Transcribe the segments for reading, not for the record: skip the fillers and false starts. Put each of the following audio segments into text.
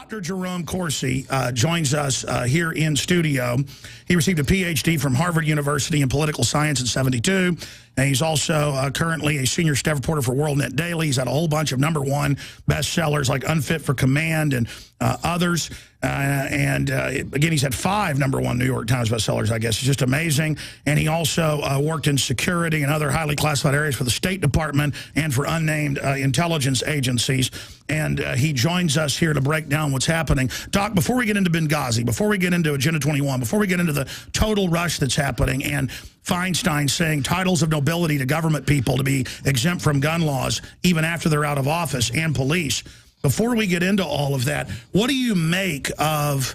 Dr. Jerome Corsi joins us here in studio. He received a PhD from Harvard University in political science in '72. And he's also currently a senior staff reporter for WorldNet Daily. He's had a whole bunch of #1 bestsellers like Unfit for Command and others. Again, he's had 5 #1 New York Times bestsellers, I guess. It's just amazing. And he also worked in security and other highly classified areas for the State Department and for unnamed intelligence agencies. And he joins us here to break down what's happening. Doc, before we get into Benghazi, before we get into Agenda 21, before we get into the total rush that's happening and Feinstein saying titles of nobility to government people to be exempt from gun laws even after they're out of office, and police, before we get into all of that, what do you make of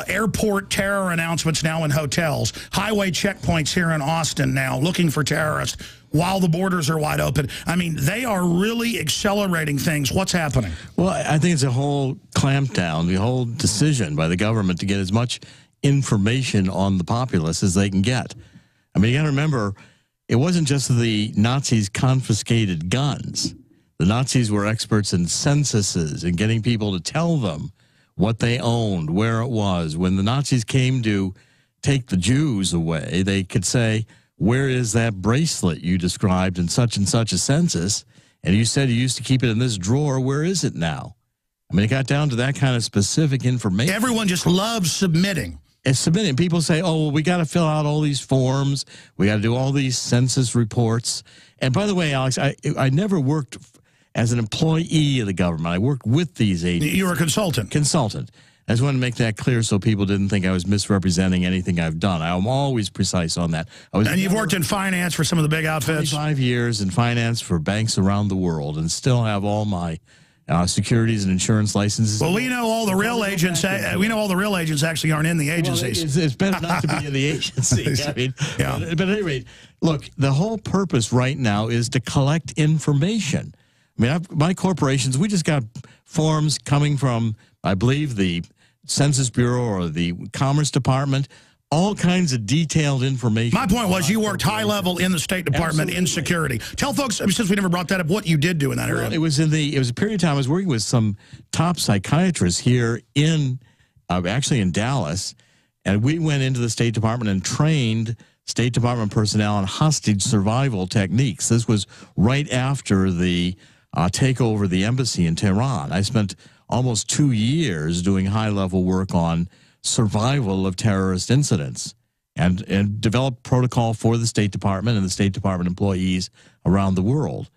airport terror announcements now in hotels, highway checkpoints here in Austin now looking for terrorists while the borders are wide open? I mean, they are really accelerating things. What's happening? Well, I think it's a whole clampdown, the whole decision by the government to get as much information on the populace as they can get. I mean, you got to remember, it wasn't just the Nazis confiscated guns. The Nazis were experts in censuses and getting people to tell them what they owned, where it was. When the Nazis came to take the Jews away, they could say, where is that bracelet you described in such and such a census? And you said you used to keep it in this drawer. Where is it now? I mean, it got down to that kind of specific information. Everyone just loves submitting. It's submitting. People say, oh, well, we got to fill out all these forms. We got to do all these census reports. And by the way, Alex, I never worked as an employee of the government. I worked with these agencies. You were a consultant. Consultant. I just wanted to make that clear so people didn't think I was misrepresenting anything I've done. I'm always precise on that. And you've worked in finance for some of the big outfits? 25 years in finance for banks around the world, and still have all my securities and insurance licenses. Well, we know all the real agents. We know all the real agents actually aren't in the agencies. Well, it's better not to be in the agency. I mean, yeah. But at any rate, look, the whole purpose right now is to collect information. I mean, my corporations, we just got forms coming from, I believe, the Census Bureau or the Commerce Department, all kinds of detailed information. My point was you worked high level in the State Department. Absolutely. In security. Tell folks, since we never brought that up, what you did do in that area. Well, it was a period of time I was working with some top psychiatrists here in, actually in Dallas, and we went into the State Department and trained State Department personnel on hostage survival techniques. This was right after the takeover of the embassy in Tehran. I spent almost 2 years doing high-level work on survival of terrorist incidents and developed protocol for the State Department and the State Department employees around the world.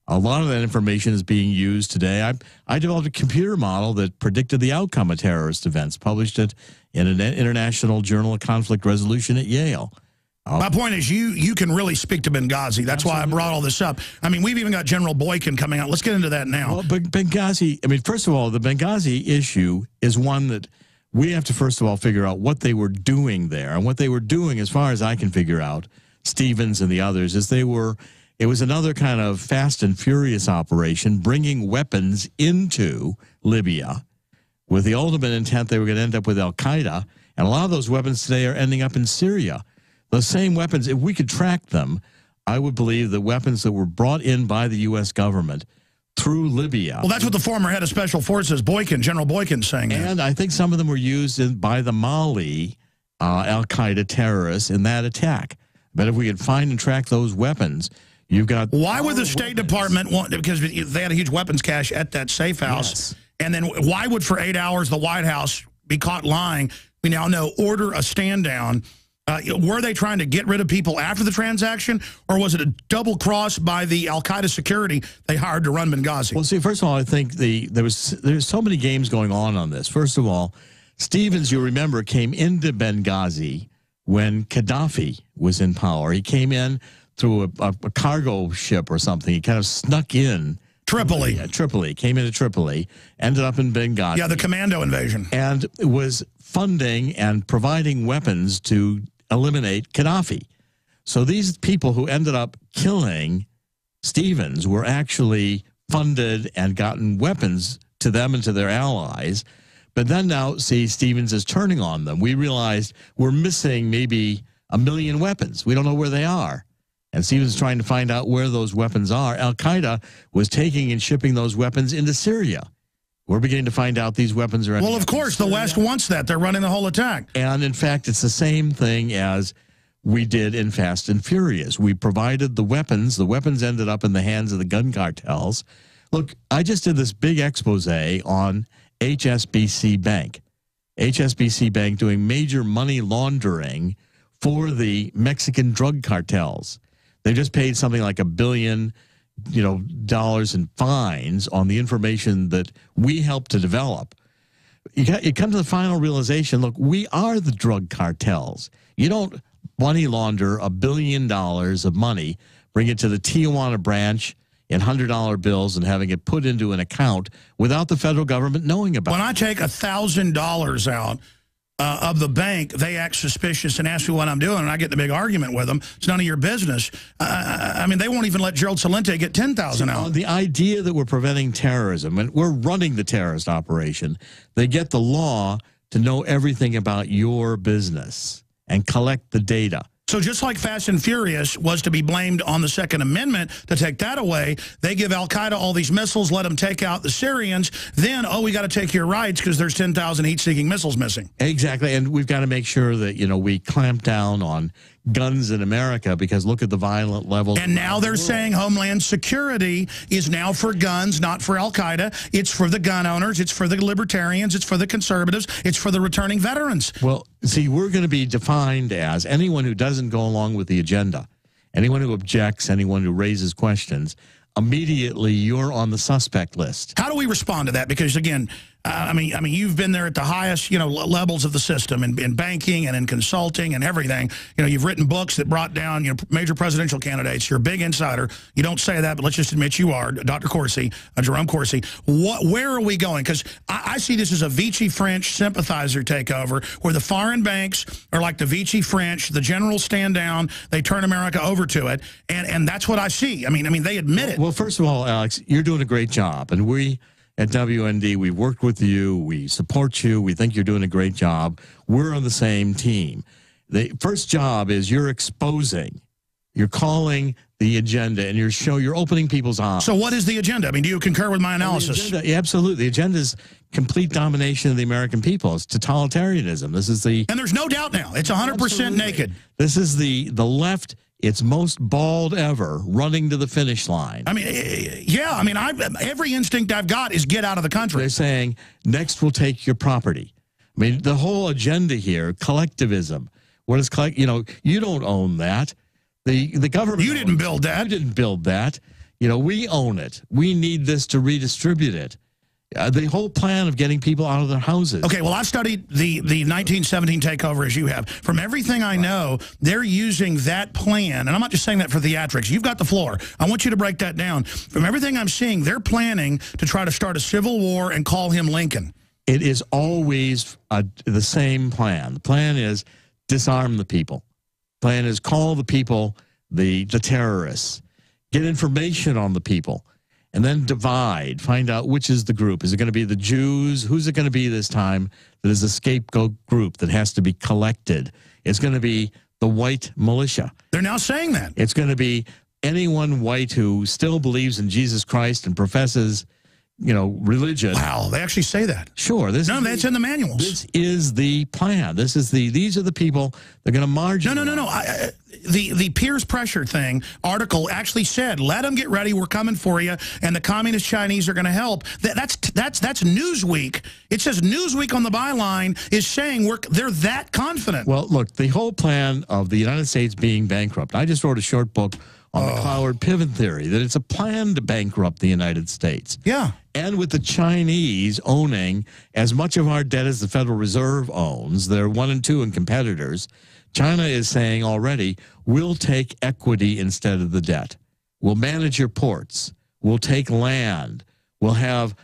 A lot of that information is being used today. I developed a computer model that predicted the outcome of terrorist events, published it in an International Journal of Conflict Resolution at Yale. My point is you can really speak to Benghazi. That's Absolutely. Why I brought all this up. I mean, we've even got General Boykin coming out. Let's get into that now. Well, Benghazi, I mean, first of all, the Benghazi issue is one that we have to, first of all, figure out what they were doing there. And what they were doing, as far as I can figure out, Stevens and the others, is it was another kind of fast and furious operation, bringing weapons into Libya with the ultimate intent they were going to end up with al-Qaeda. And a lot of those weapons today are ending up in Syria. The same weapons, if we could track them, I would believe the weapons that were brought in by the U.S. government through Libya. Well, that's what the former head of Special Forces, General Boykin, saying. And I think some of them were used by the Mali al-Qaeda terrorists in that attack. But if we could find and track those weapons, you've got... Why would the State Department want... Because they had a huge weapons cache at that safe house. Yes. And then why would, for 8 hours, the White House be caught lying? We now know, order a stand-down. Were they trying to get rid of people after the transaction, or was it a double cross by the al-Qaeda security they hired to run Benghazi? Well, see, first of all, I think there's so many games going on this. First of all, Stevens, you remember, came into Benghazi when Gaddafi was in power. He came in through a cargo ship or something. He kind of snuck in. Tripoli. Yeah, Tripoli. Came into Tripoli, ended up in Benghazi. Yeah, the commando invasion. And was funding and providing weapons to eliminate Gaddafi. So these people who ended up killing Stevens were actually funded and gotten weapons to them and to their allies. But then now, see, Stevens is turning on them. We realized we're missing maybe 1 million weapons. We don't know where they are. And Stevens is trying to find out where those weapons are. Al-Qaeda was taking and shipping those weapons into Syria, We're beginning to find out these weapons are... Well, of course, the West wants that. They're running the whole attack. And, in fact, it's the same thing as we did in Fast and Furious. We provided the weapons. The weapons ended up in the hands of the gun cartels. Look, I just did this big expose on HSBC Bank. HSBC Bank doing major money laundering for the Mexican drug cartels. They just paid something like $1 billion, dollars in fines on the information that we helped to develop. You come to the final realization, look, we are the drug cartels. You don't money launder $1 billion of money, bring it to the Tijuana branch in $100 bills and having it put into an account without the federal government knowing about it. When I take $1,000 out of the bank, they act suspicious and ask me what I'm doing, and I get in a big argument with them. It's none of your business. I mean, they won't even let Gerald Celente get $10,000 out. The idea that we're preventing terrorism, and we're running the terrorist operation, they get the law to know everything about your business and collect the data. So just like Fast and Furious was to be blamed on the Second Amendment to take that away, they give al-Qaeda all these missiles, let them take out the Syrians. Then, oh, we got to take your rights because there's 10,000 heat-seeking missiles missing. Exactly, and we've got to make sure that, we clamp down on guns in America because look at the violent levels. And now they're saying Homeland Security is now for guns, not for al-Qaeda. It's for the gun owners. It's for the libertarians. It's for the conservatives. It's for the returning veterans. Well, see, we're going to be defined as anyone who doesn't go along with the agenda, anyone who objects, anyone who raises questions. Immediately, you're on the suspect list. How do we respond to that? Because, again, I mean, you've been there at the highest, levels of the system in banking and in consulting and everything. You've written books that brought down, major presidential candidates. You're a big insider. You don't say that, but let's just admit you are, Dr. Corsi, Jerome Corsi. Where are we going? Because I see this as a Vichy French sympathizer takeover where the foreign banks are like the Vichy French. The generals stand down. They turn America over to it. And that's what I see. I mean, they admit it. Well, first of all, Alex, you're doing a great job. And we... At WND, we've worked with you. We support you. We think you're doing a great job. We're on the same team. The first job is you're exposing. You're calling the agenda, and you're opening people's eyes. So what is the agenda? I mean, do you concur with my analysis? Absolutely. The agenda is complete domination of the American people. It's totalitarianism. This is the... And there's no doubt now. It's 100% naked. This is the left... It's most bald ever, running to the finish line. I mean, yeah. I mean, every instinct I've got is get out of the country. They're saying, next we'll take your property. I mean, the whole agenda here, collectivism. What is you don't own that. The government... You didn't build that. You didn't build that. We own it. We need this to redistribute it. The whole plan of getting people out of their houses. Okay, well, I studied the 1917 takeover as you have. From everything I know, they're using that plan, and I'm not just saying that for theatrics. You've got the floor. I want you to break that down. From everything I'm seeing, they're planning to try to start a civil war and call him Lincoln. It is always the same plan. The plan is disarm the people. The plan is call the people the terrorists. Get information on the people. And then divide, find out which is the group. Is it going to be the Jews? Who's it going to be this time that is a scapegoat group that has to be collected? It's going to be the white militia. They're now saying that. It's going to be anyone white who still believes in Jesus Christ and professes, religion. Wow, they actually say that. Sure. That's in the manuals. This is the plan. These are the people that are going to marginalize. No. The peers pressure thing article actually said, let them get ready, we're coming for you, and the communist Chinese are going to help. That's Newsweek. It says Newsweek on the byline is saying they're that confident. Well, look, the whole plan of the United States being bankrupt, I just wrote a short book on the Cloward Pivot theory, that it's a plan to bankrupt the United States. Yeah. And with the Chinese owning as much of our debt as the Federal Reserve owns, they're 1 and 2 in competitors, China is saying already, we'll take equity instead of the debt. We'll manage your ports. We'll take land. We'll have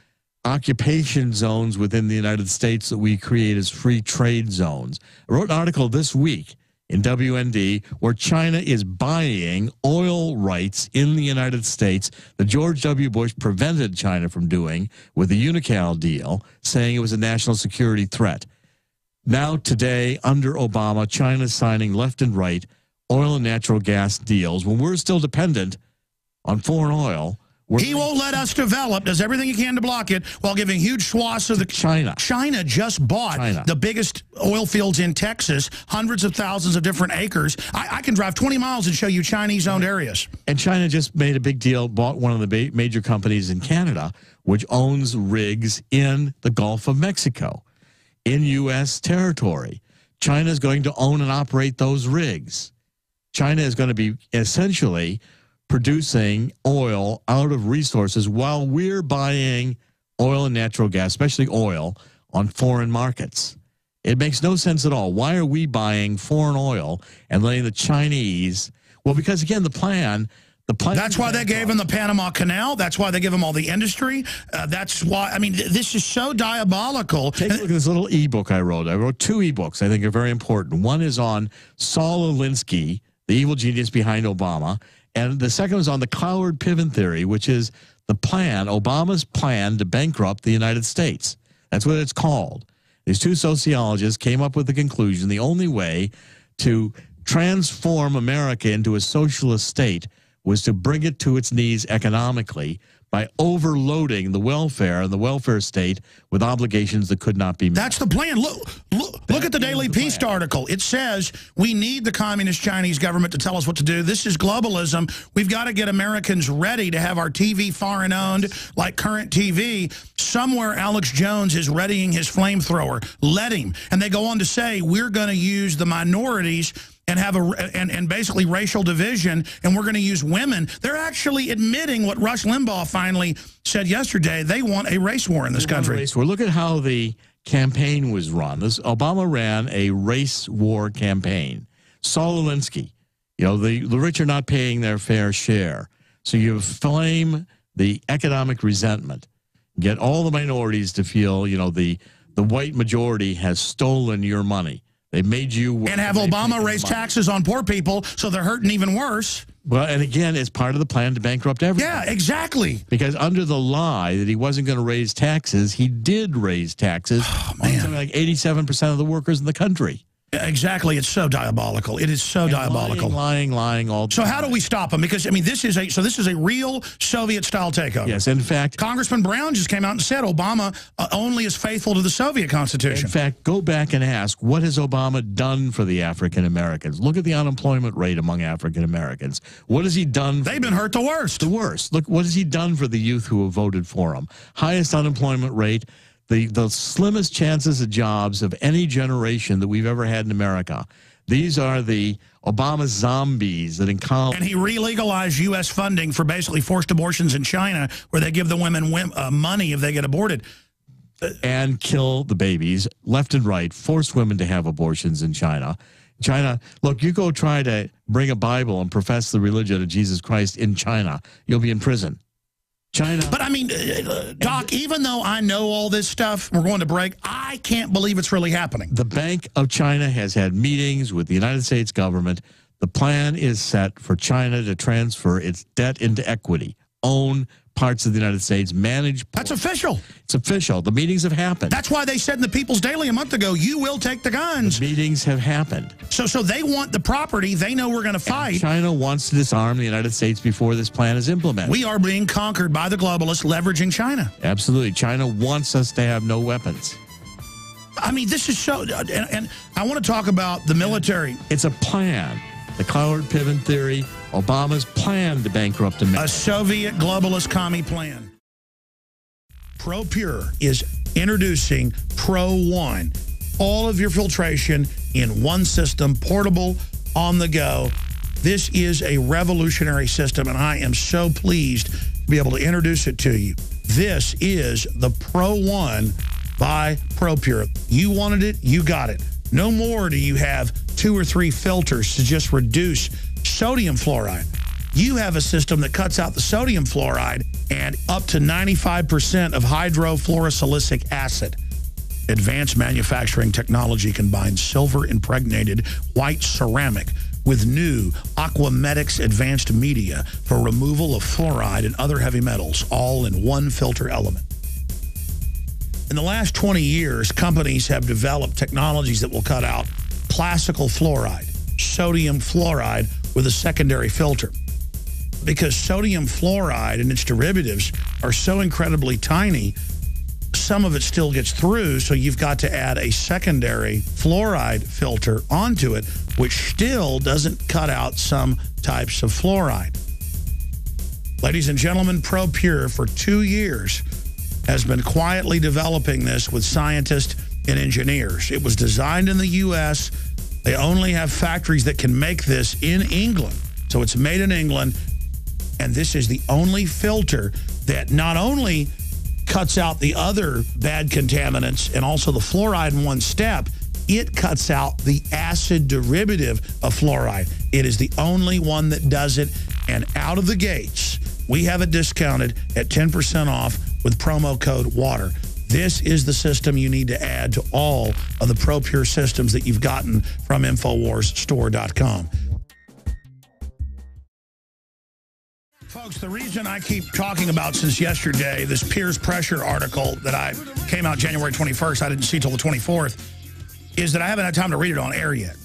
occupation zones within the United States that we create as free trade zones. I wrote an article this week in WND where China is buying oil rights in the United States that George W. Bush prevented China from doing with the Unocal deal, saying it was a national security threat. Now, today, under Obama, China's signing left and right oil and natural gas deals when we're still dependent on foreign oil He won't let us develop, does everything he can to block it, while giving huge swaths of the... China. China just bought the biggest oil fields in Texas, hundreds of thousands of different acres. I can drive 20 miles and show you Chinese-owned areas. And China just made a big deal, bought one of the major companies in Canada, which owns rigs in the Gulf of Mexico, in U.S. territory. China is going to own and operate those rigs. China is going to be essentially producing oil out of resources while we're buying oil and natural gas, especially oil, on foreign markets. It makes no sense at all. Why are we buying foreign oil and letting the Chinese? Well, because, again, the plan... That's why they gave him the Panama Canal. That's why they give him all the industry. That's why, I mean, this is so diabolical. Take a look at this little ebook I wrote. I wrote 2 ebooks I think are very important. One is on Saul Alinsky, the evil genius behind Obama, and the second was on the Cloward Piven theory, which is the plan, Obama's plan to bankrupt the United States. That's what it's called. These 2 sociologists came up with the conclusion the only way to transform America into a socialist state was to bring it to its knees economically by overloading the welfare and the welfare state with obligations that could not be met. That's the plan. Look at the Daily Beast article. It says we need the communist Chinese government to tell us what to do. This is globalism. We've got to get Americans ready to have our TV foreign owned, like Current TV. Somewhere Alex Jones is readying his flamethrower. Let him. And they go on to say we're going to use the minorities and have and basically racial division, and we're going to use women. They're actually admitting what Rush Limbaugh finally said yesterday. They want a race war in this country. Race war. Look at how the campaign was run. Obama ran a race war campaign. Saul Alinsky, you know, the rich are not paying their fair share. So you flame the economic resentment, get all the minorities to feel, you know, the white majority has stolen your money. They made you work. And have Obama raise taxes on poor people so they're hurting even worse. Well, and again, it's part of the plan to bankrupt everyone. Yeah, exactly. Because under the lie that he wasn't going to raise taxes, he did raise taxes on something like 87% of the workers in the country. Exactly. It's so diabolical. It is so diabolical. Lying all the time. So how do we stop them? Because, I mean, this is a real Soviet-style takeover. Yes, in fact... Congressman Brown just came out and said Obama only is faithful to the Soviet Constitution. In fact, go back and ask, what has Obama done for the African Americans? Look at the unemployment rate among African Americans. What has he done? They've been hurt the worst. The worst. Look, what has he done for the youth who have voted for him? Highest unemployment rate. The slimmest chances of jobs of any generation that we've ever had in America. These are the Obama zombies that in college. And he re-legalized U.S. funding for basically forced abortions in China, where they give the women money if they get aborted. And kill the babies left and right, force women to have abortions in China. China, look, you go try to bring a Bible and profess the religion of Jesus Christ in China, you'll be in prison. China. But I mean, Doc, even though I know all this stuff, we're going to break, I can't believe it's really happening. The Bank of China has had meetings with the United States government. The plan is set for China to transfer its debt into equity, own parts of the United States, manage. That's official. It's official. The meetings have happened. That's why they said in the People's Daily a month ago, you will take the guns. The meetings have happened. So they want the property. They know we're going to fight. And China wants to disarm the United States before this plan is implemented. We are being conquered by the globalists leveraging China. Absolutely. China wants us to have no weapons. I mean, this is so, and I want to talk about the military. It's a plan. The Cloward Piven theory, Obama's plan to bankrupt America. A Soviet globalist commie plan. ProPure is introducing Pro One. All of your filtration in one system, portable, on the go. This is a revolutionary system, and I am so pleased to be able to introduce it to you. This is the Pro One by ProPure. You wanted it, you got it. No more do you have 2 or 3 filters to just reduce sodium fluoride. You have a system that cuts out the sodium fluoride and up to 95% of hydrofluorosilicic acid. Advanced manufacturing technology combines silver-impregnated white ceramic with new Aquamedics advanced media for removal of fluoride and other heavy metals, all in one filter element. In the last 20 years, companies have developed technologies that will cut out classical fluoride, sodium fluoride with a secondary filter. because sodium fluoride and its derivatives are so incredibly tiny, some of it still gets through, so you've got to add a secondary fluoride filter onto it, which still doesn't cut out some types of fluoride. Ladies and gentlemen, ProPure for 2 years has been quietly developing this with scientists and engineers. It was designed in the U.S. They only have factories that can make this in England. So it's made in England, and this is the only filter that not only cuts out the other bad contaminants and also the fluoride in one step, it cuts out the acid derivative of fluoride. It is the only one that does it, and out of the gates, we have it discounted at 10% off with promo code WATER. This is the system you need to add to all of the ProPure systems that you've gotten from InfoWarsStore.com. Folks, the reason I keep talking about since yesterday, this peers pressure article that came out January 21st, I didn't see till the 24th, is that I haven't had time to read it on air yet.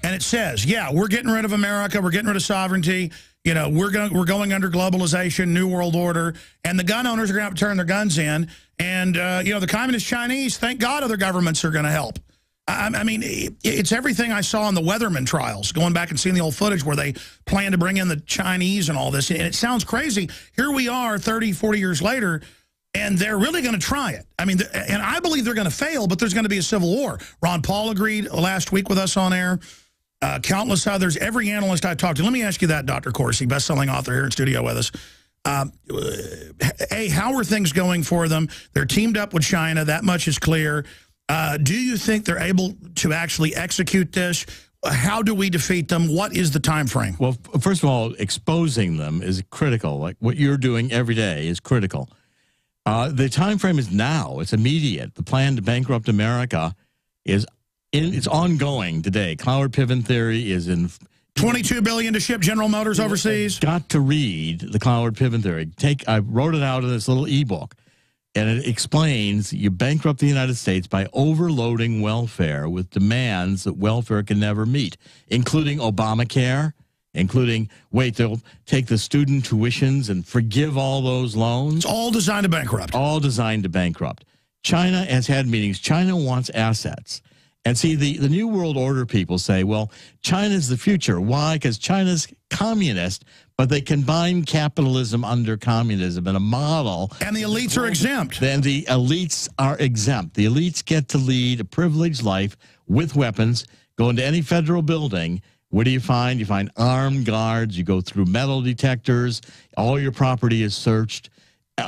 And it says, yeah, we're getting rid of America, we're getting rid of sovereignty, you know, we're going under globalization, new world order, and the gun owners are going to have to turn their guns in. And, you know, the communist Chinese, thank God other governments are going to help. I mean, it's everything I saw in the Weatherman trials, going back and seeing the old footage where they plan to bring in the Chinese and all this. And it sounds crazy. Here we are 30, 40 years later, and they're really going to try it. I mean, and I believe they're going to fail, but there's going to be a civil war. Ron Paul agreed last week with us on air. Countless others, every analyst I talked to. Let me ask you that, Dr. Corsi, best-selling author here in studio with us. A, how are things going for them? They're teamed up with China. That much is clear. Do you think they're able to actually execute this? How do we defeat them? What is the time frame? Well, first of all, exposing them is critical. Like what you're doing every day is critical. The time frame is now. It's immediate. The plan to bankrupt America it's ongoing today. Cloward Piven theory is in $22 billion to ship General Motors overseas. Got to read the Cloward Piven theory. I wrote it out in this little ebook, and it explains you bankrupt the United States by overloading welfare with demands that welfare can never meet, including Obamacare, including, they'll take the student tuitions and forgive all those loans. It's all designed to bankrupt. All designed to bankrupt. China has had meetings. China wants assets. And see, the New World Order people say, well, China's the future. Why? Because China's communist, but they combine capitalism under communism in a model. And the elites are exempt. Then the elites are exempt. The elites get to lead a privileged life with weapons, go into any federal building. What do you find? You find armed guards. You go through metal detectors. All your property is searched.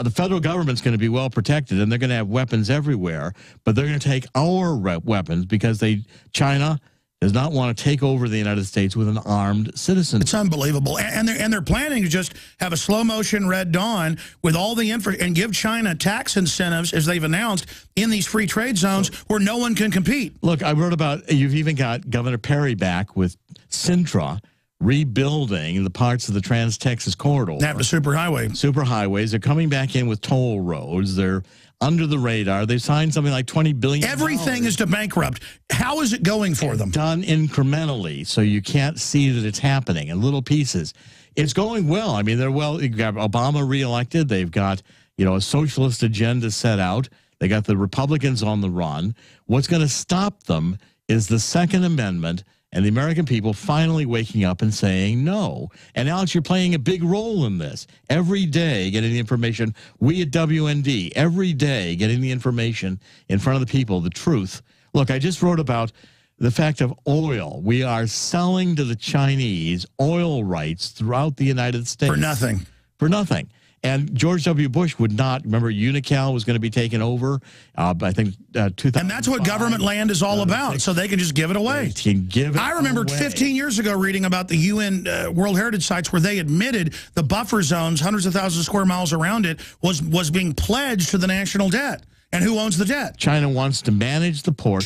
The federal government's going to be well protected, and they're going to have weapons everywhere, but they're going to take our weapons because China does not want to take over the United States with an armed citizen. It's unbelievable. And they're planning to just have a slow-motion Red Dawn with all the info and give China tax incentives, as they've announced, in these free trade zones where no one can compete. Look, I wrote about, you've even got Governor Perry back with Sintra, rebuilding the parts of the Trans-Texas corridor. That was superhighway. Superhighways. They're coming back in with toll roads. They're under the radar. They signed something like $20 billion. Everything is to bankrupt. How is it going for them? Done incrementally, so you can't see that it's happening in little pieces. It's going well. I mean, they're well. You've got Obama reelected. They've got, a socialist agenda set out. They got the Republicans on the run. What's going to stop them is the Second Amendment and the American people finally waking up and saying no. And Alex, you're playing a big role in this. Every day getting the information, we at WND, every day getting the information in front of the people, the truth. Look, I just wrote about the fact of oil. We are selling to the Chinese oil rights throughout the United States. For nothing. For nothing. And George W. Bush would not. Remember, Unocal was going to be taken over, I think, 2005. And that's what government land is all about, so they can just give it away. They can give it I remember away. 15 years ago reading about the UN World Heritage Sites where they admitted the buffer zones, hundreds of thousands of square miles around it, was being pledged to the national debt. And who owns the debt? China wants to manage the ports.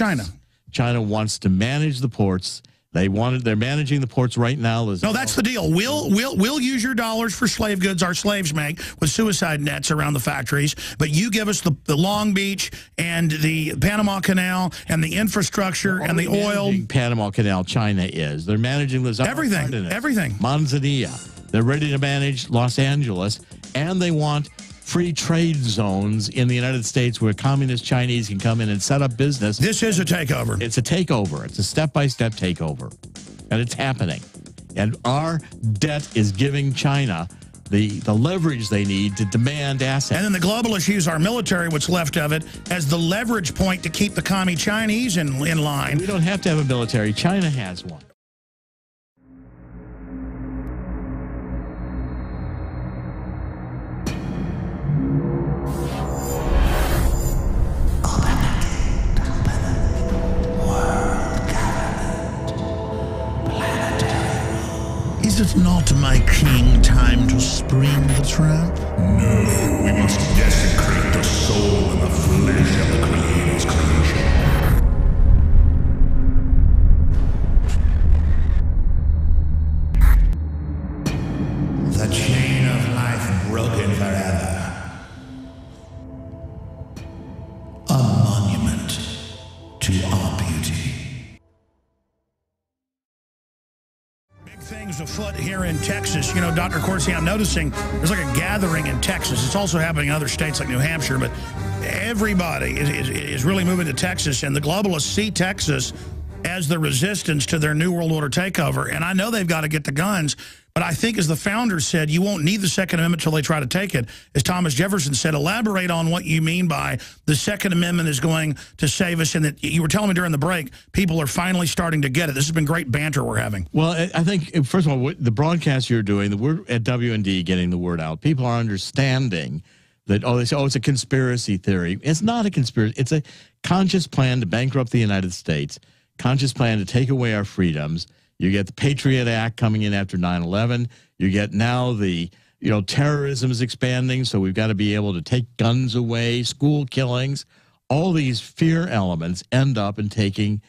China wants to manage the ports. They're managing the ports right now. No, that's the deal. We'll use your dollars for slave goods our slaves make with suicide nets around the factories, but you give us the Long Beach and the Panama Canal and the infrastructure and the oil. Panama Canal, China is. They're managing this. Everything. Manzanilla. They're ready to manage Los Angeles, and they want free trade zones in the United States where communist Chinese can come in and set up business. This is a takeover. It's a takeover. It's a step-by-step takeover, and it's happening. And our debt is giving China the leverage they need to demand assets. And then the globalists use our military, what's left of it, as the leverage point to keep the commie Chinese in line. We don't have to have a military. China has one. Is it not, my king, time to spring the trap? No, we must desecrate the soul and the flesh of the Creator's creation. The chain of life broken forever. A monument to our beauty. Things afoot here in Texas. You know, Dr. Corsi, I'm noticing there's like a gathering in Texas. It's also happening in other states like New Hampshire, but everybody is really moving to Texas, and the globalists see Texas as the resistance to their New World Order takeover. And I know they've got to get the guns, but I think, as the founders said, you won't need the Second Amendment until they try to take it. As Thomas Jefferson said, elaborate on what you mean by the Second Amendment is going to save us, and that you were telling me during the break, people are finally starting to get it. This has been great banter we're having. Well, I think, first of all, the broadcast you're doing, the word at WND, getting the word out, people are understanding that, they say, it's a conspiracy theory. It's not a conspiracy. It's a conscious plan to bankrupt the United States, conscious plan to take away our freedoms. You get the Patriot Act coming in after 9/11. You get now the, terrorism is expanding, so we've got to be able to take guns away, school killings. All these fear elements end up in taking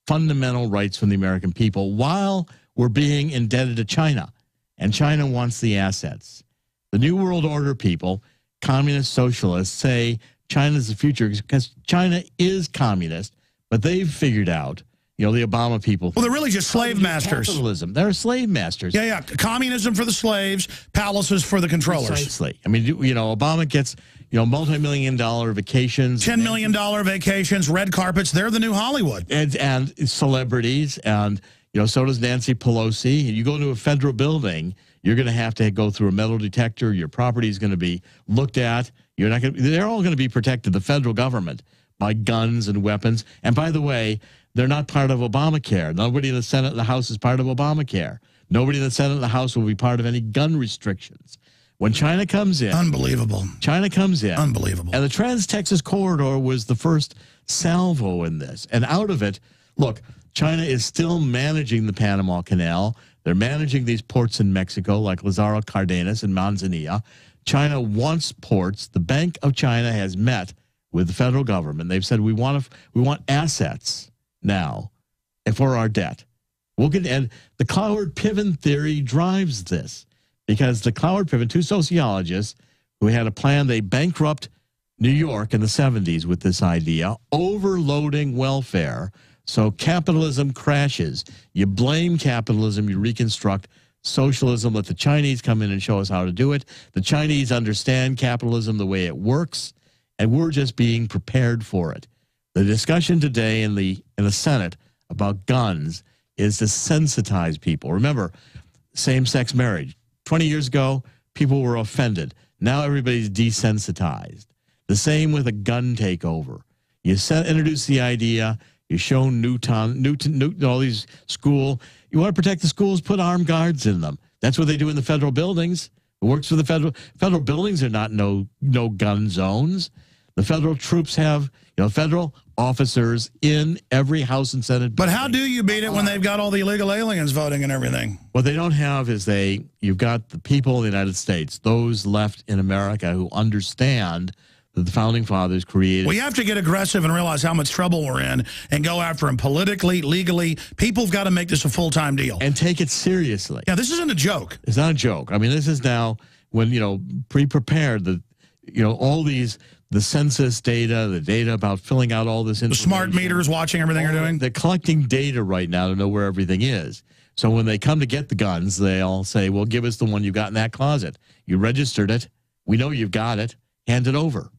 fundamental rights from the American people while we're being indebted to China. And China wants the assets. The New World Order people, communist socialists, say China's the future because China is communist, but they've figured out, the Obama people. Well, they're really just slave masters. Capitalism. They're slave masters. Yeah. Communism for the slaves, palaces for the controllers. Precisely. I mean, Obama gets, multi-million-dollar vacations. $10 million vacations, red carpets. They're the new Hollywood. And celebrities. And, so does Nancy Pelosi. And you go to a federal building, you're going to have to go through a metal detector. Your property is going to be looked at. They're all going to be protected, the federal government, by guns and weapons. And by the way, they're not part of Obamacare. Nobody in the Senate and the House is part of Obamacare. Nobody in the Senate and the House will be part of any gun restrictions. When China comes in. Unbelievable. China comes in. Unbelievable. And the Trans-Texas Corridor was the first salvo in this. And out of it, look, China is still managing the Panama Canal. They're managing these ports in Mexico like Lázaro Cárdenas and Manzanilla. China wants ports. The Bank of China has met with the federal government. They've said we want assets now for our debt. And the Cloward-Piven theory drives this, because the Cloward-Piven, two sociologists who had a plan, they bankrupt New York in the 70s with this idea, overloading welfare, so capitalism crashes. You blame capitalism, you reconstruct socialism, let the Chinese come in and show us how to do it. The Chinese understand capitalism the way it works, and we're just being prepared for it. The discussion today in the Senate about guns is to sensitize people. Remember, same-sex marriage. 20 years ago, people were offended. Now everybody's desensitized. The same with a gun takeover. You introduce the idea, you show Newton, all these school. You want to protect the schools, put armed guards in them. That's what they do in the federal buildings. It works for the federal buildings are not no gun zones. The federal troops have, federal officers in every House and Senate. But how do you beat it when they've got all the illegal aliens voting and everything? What they don't have is you've got the people of the United States, those left in America who understand that the Founding Fathers created. We have to get aggressive and realize how much trouble we're in and go after them politically, legally. People have got to make this a full-time deal. And take it seriously. Yeah, this isn't a joke. It's not a joke. I mean, this is now when, pre-prepared, all these, the census data, the data about filling out all this information. The smart meters watching everything you're doing. They're collecting data right now to know where everything is. So when they come to get the guns, they'll say, well, give us the one you got in that closet. You registered it. We know you've got it. Hand it over.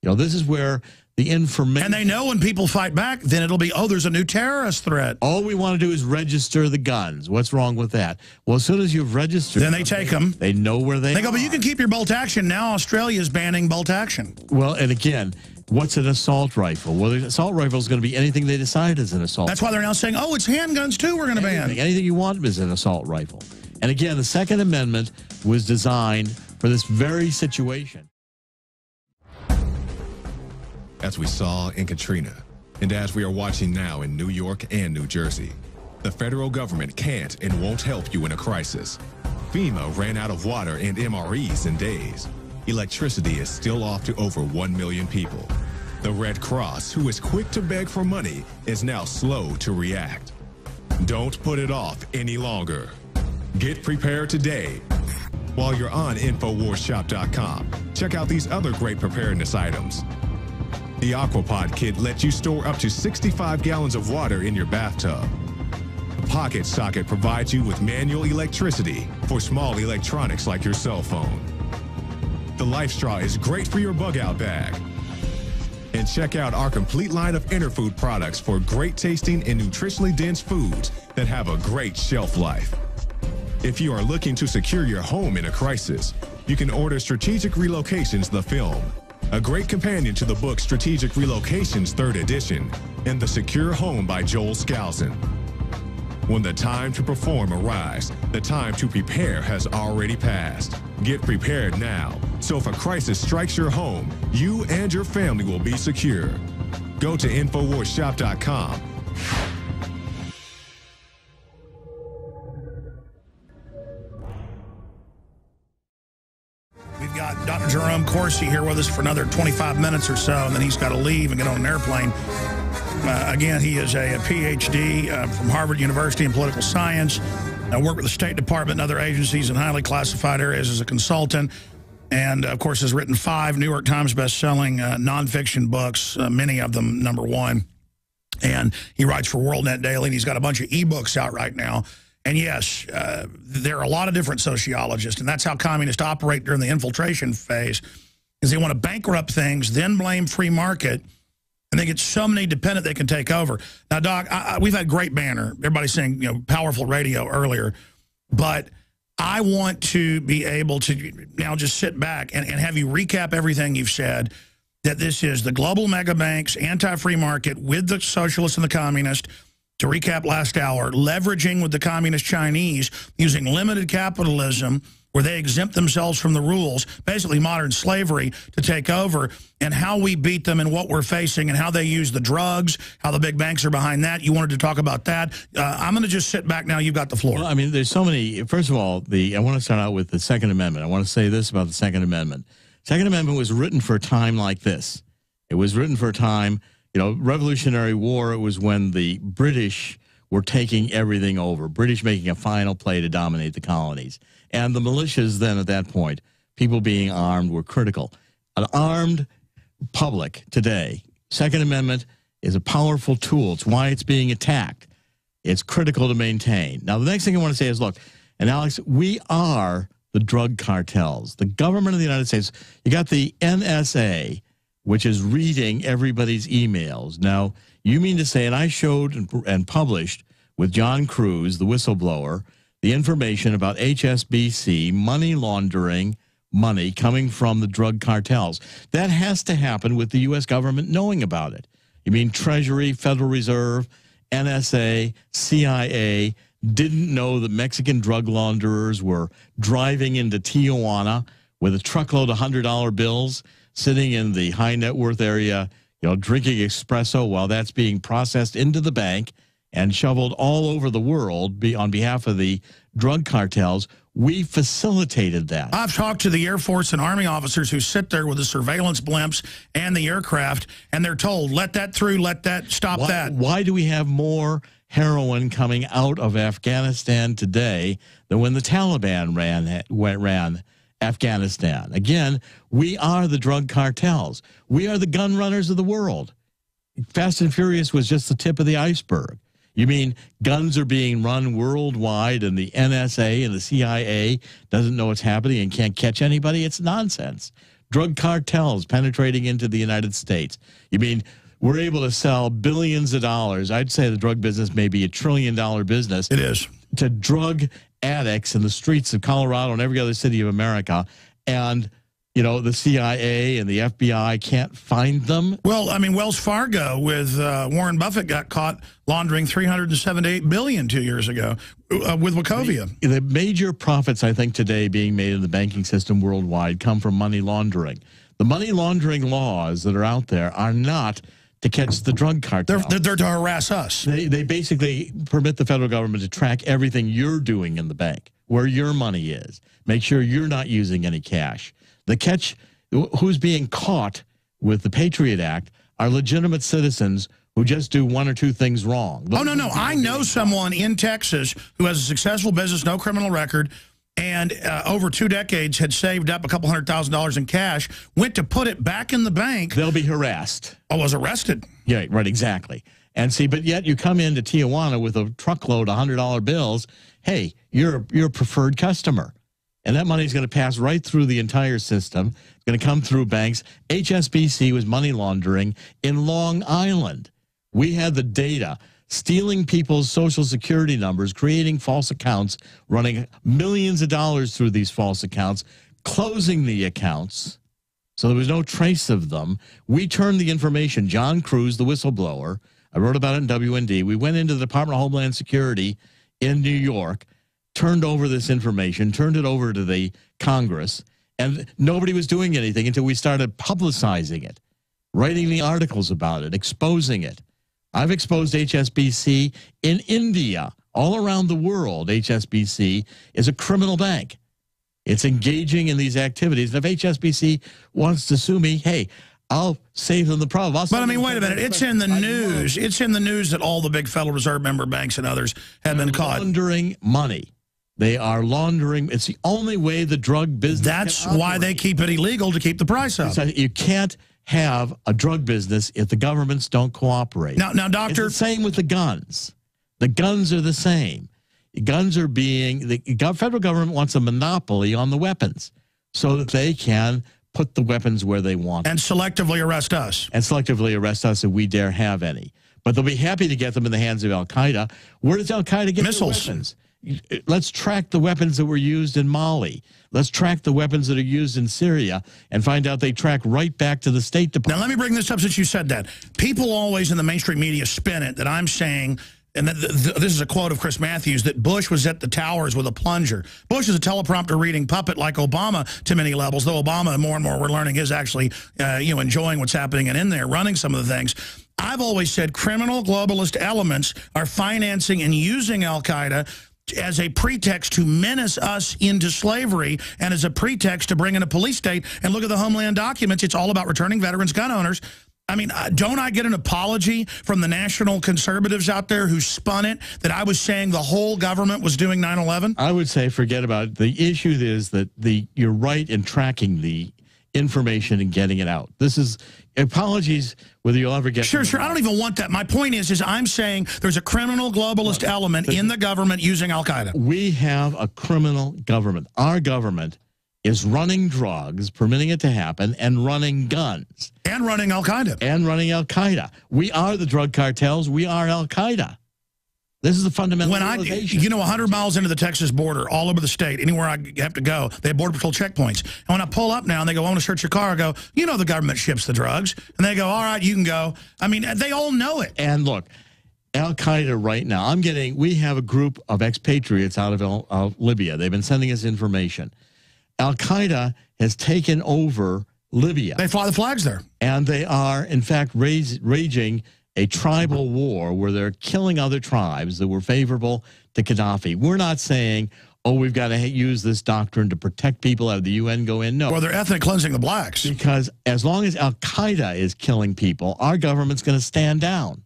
You know, this is where the information... And they know when people fight back, then it'll be, oh, there's a new terrorist threat. All we want to do is register the guns. What's wrong with that? Well, as soon as you've registered then they take them. They know where they go, but you can keep your bolt action. Now Australia's banning bolt action. Well, and again, what's an assault rifle? Well, the assault rifle is going to be anything they decide is an assault That's why they're now saying, oh, it's handguns too we're going to ban. Anything you want is an assault rifle. And again, the Second Amendment was designed for this very situation. As we saw in Katrina, and as we are watching now in New York and New Jersey, the federal government can't and won't help you in a crisis. FEMA ran out of water and MREs in days. Electricity is still off to over 1 million people. The Red Cross, who is quick to beg for money, is now slow to react. Don't put it off any longer. Get prepared today. While you're on InfoWarsShop.com, check out these other great preparedness items. The Aquapod kit lets you store up to 65 gallons of water in your bathtub. The Pocket Socket provides you with manual electricity for small electronics like your cell phone. The Life Straw is great for your bug-out bag. And check out our complete line of Interfood products for great tasting and nutritionally dense foods that have a great shelf life. If you are looking to secure your home in a crisis, you can order Strategic Relocations, the film, a great companion to the book Strategic Relocations 3rd edition, and The Secure Home by Joel Skousen. When the time to perform arrives, the time to prepare has already passed. Get prepared now, so if a crisis strikes your home, you and your family will be secure. Go to InfoWarsShop.com. We've got Dr. Jerome Corsi here with us for another 25 minutes or so, and then he's got to leave and get on an airplane. Again, he is a PhD from Harvard University in political science. Worked with the State Department and other agencies in highly classified areas as a consultant. And, of course, has written 5 New York Times best-selling nonfiction books, many of them #1. And he writes for WorldNet Daily, and he's got a bunch of e-books out right now. And, yes, there are a lot of different sociologists, and that's how communists operate during the infiltration phase, is they want to bankrupt things, then blame free market, and they get so many dependent they can take over. Now, Doc, we've had great banner. Everybody's saying, you know, powerful radio earlier. But I want to be able to now just sit back and have you recap everything you've said, that this is the global mega banks, anti-free market with the socialists and the communists. To recap last hour, leveraging with the communist Chinese, using limited capitalism where they exempt themselves from the rules, basically modern slavery, to take over, and how we beat them and what we're facing and how they use the drugs, how the big banks are behind that. You wanted to talk about that. I'm going to just sit back now. You've got the floor. Well, I mean, there's so many. First of all, I want to start out with the Second Amendment. I want to say this about the Second Amendment. Second Amendment was written for a time like this. It was written for a time, you know, Revolutionary War, it was when the British were taking everything over, British making a final play to dominate the colonies. And the militias then at that point, people being armed, were critical. An armed public today, Second Amendment is a powerful tool. It's why it's being attacked. It's critical to maintain. Now, the next thing I want to say is, look, and Alex, we are the drug cartels. The government of the United States, you got the NSA, which is reading everybody's emails. Now, you mean to say, and I showed and published with John Cruz, the whistleblower, the information about HSBC money laundering money coming from the drug cartels. That has to happen with the U.S. government knowing about it. You mean Treasury, Federal Reserve, NSA, CIA didn't know that Mexican drug launderers were driving into Tijuana with a truckload of $100 bills, sitting in the high net worth area, you know, drinking espresso while that's being processed into the bank and shoveled all over the world on behalf of the drug cartels. We facilitated that. I've talked to the Air Force and Army officers who sit there with the surveillance blimps and the aircraft, and they're told, let that through, let that, stop that. Why do we have more heroin coming out of Afghanistan today than when the Taliban ran Afghanistan? Again, we are the drug cartels. We are the gun runners of the world. Fast and Furious was just the tip of the iceberg. You mean guns are being run worldwide and the NSA and the CIA doesn't know what's happening and can't catch anybody? It's nonsense. Drug cartels penetrating into the United States. You mean we're able to sell billions of dollars? I'd say the drug business may be $1 trillion business. It is. To drug addicts in the streets of Colorado and every other city of America. And, you know, the CIA and the FBI can't find them. Well, I mean, Wells Fargo with Warren Buffett got caught laundering $378 billion 2 years ago with Wachovia. The major profits, I think, today being made in the banking system worldwide come from money laundering. The money laundering laws that are out there are not to catch the drug cartel. They're to harass us. They basically permit the federal government to track everything you're doing in the bank, where your money is. Make sure you're not using any cash. The catch, who's being caught with the Patriot Act are legitimate citizens who just do one or two things wrong. Oh, no. I know someone in Texas who has a successful business, no criminal record, and over 2 decades had saved up a couple $100,000 in cash, went to put it back in the bank. They'll be harassed. I was arrested. Yeah, right, exactly. And see, but yet you come into Tijuana with a truckload of $100 bills. Hey, you're a preferred customer. And that money is going to pass right through the entire system. It's going to come through banks. HSBC was money laundering in Long Island. We had the data, stealing people's Social Security numbers, creating false accounts, running millions of dollars through these false accounts, closing the accounts, so there was no trace of them. We turned the information. John Cruz, the whistleblower, I wrote about it in WND. We went into the Department of Homeland Security in New York, turned over this information, turned it over to the Congress, and nobody was doing anything until we started publicizing it, writing the articles about it, exposing it. I've exposed HSBC in India. All around the world, HSBC is a criminal bank. It's engaging in these activities. And if HSBC wants to sue me, hey, I'll save them the problem. But I mean, wait a minute. It's in the news. It's in the news that all the big Federal Reserve member banks and others have been caught laundering money. They are laundering. It's the only way the drug business. That's why they keep it illegal, to keep the price up. You can't have a drug business if the governments don't cooperate. Now, Doctor. It's the same with the guns. The guns are the same. The guns are being, the federal government wants a monopoly on the weapons so that they can put the weapons where they want. And selectively arrest us. And selectively arrest us if we dare have any. But they'll be happy to get them in the hands of Al-Qaeda. Where does Al-Qaeda get missiles? Their weapons? Let's track the weapons that were used in Mali. Let's track the weapons that are used in Syria and find out they track right back to the State Department. Now, let me bring this up since you said that. People always in the mainstream media spin it that I'm saying, and this is a quote of Chris Matthews, that Bush was at the towers with a plunger. Bush is a teleprompter reading puppet like Obama to many levels, though Obama, more and more we're learning, is actually enjoying what's happening and in there running some of the things. I've always said criminal globalist elements are financing and using Al-Qaeda as a pretext to menace us into slavery and as a pretext to bring in a police state. And look at the Homeland documents. It's all about returning veterans, gun owners. I mean, don't I get an apology from the national conservatives out there who spun it that I was saying the whole government was doing 9/11? I would say forget about it. The issue is that you're right in tracking the information and getting it out. This is apologies whether you'll ever get. Sure. I don't even want that. My point is I'm saying there's a criminal globalist element in the government using Al-Qaeda. We have a criminal government. Our government is running drugs, permitting it to happen, and running guns. And running Al-Qaeda. And running Al-Qaeda. We are the drug cartels. We are Al-Qaeda. This is the fundamental realization. 100 miles into the Texas border, all over the state, anywhere I have to go, they have Border Patrol checkpoints. And when I pull up now and they go, I want to search your car, I go, the government ships the drugs. And they go, all right, you can go. I mean, they all know it. And look, Al-Qaeda right now, we have a group of expatriates out of Libya. They've been sending us information. Al-Qaeda has taken over Libya. They fly the flags there. And they are, in fact, raging a tribal war where they're killing other tribes that were favorable to Gaddafi. We're not saying, oh, we've got to use this doctrine to protect people, have the UN go in. No. Well, they're ethnic cleansing the blacks. Because as long as Al-Qaeda is killing people, our government's going to stand down.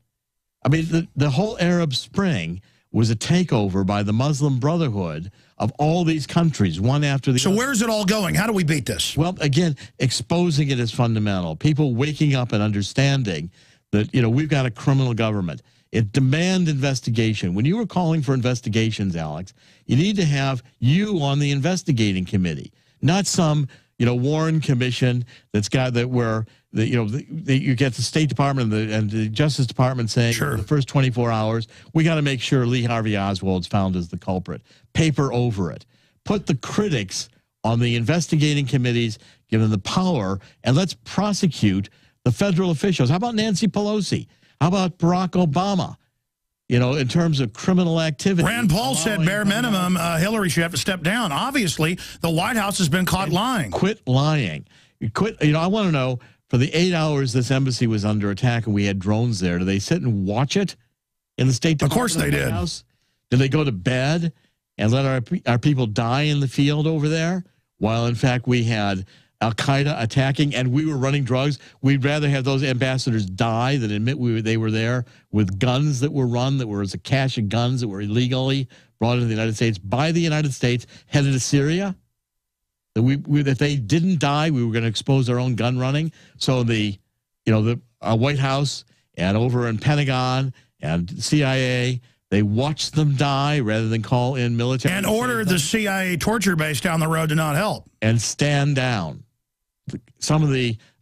I mean, the whole Arab Spring was a takeover by the Muslim Brotherhood of all these countries, one after the other. So where's it all going? How do we beat this? Well, again, exposing it is fundamental. People waking up and understanding that, we've got a criminal government. It demand investigation. When you were calling for investigations, Alex, you need to have you on the investigating committee, not some Warren Commission that's got that where you get the State Department and the Justice Department saying sure. the first 24 hours we got to make sure Lee Harvey Oswald's found as the culprit. Paper over it. Put the critics on the investigating committees, give them the power, and let's prosecute the federal officials. How about Nancy Pelosi? How about Barack Obama? In terms of criminal activity. Rand Paul said bare minimum Hillary should have to step down. Obviously, the White House has been caught lying. Quit lying. I want to know, for the 8 hours this embassy was under attack and we had drones there, do they sit and watch it in the State Department? Of course they did. House? Did they go to bed and let our people die in the field over there while, in fact, we had Al-Qaeda attacking and we were running drugs? We'd rather have those ambassadors die than admit they were there with guns that were run, that were as a cache of guns that were illegally brought into the United States by the United States, headed to Syria. If they didn't die, we were going to expose our own gun running. So the White House and over in Pentagon and CIA, they watched them die rather than call in military. And ordered the CIA torture base down the road to not help. And stand down. Some of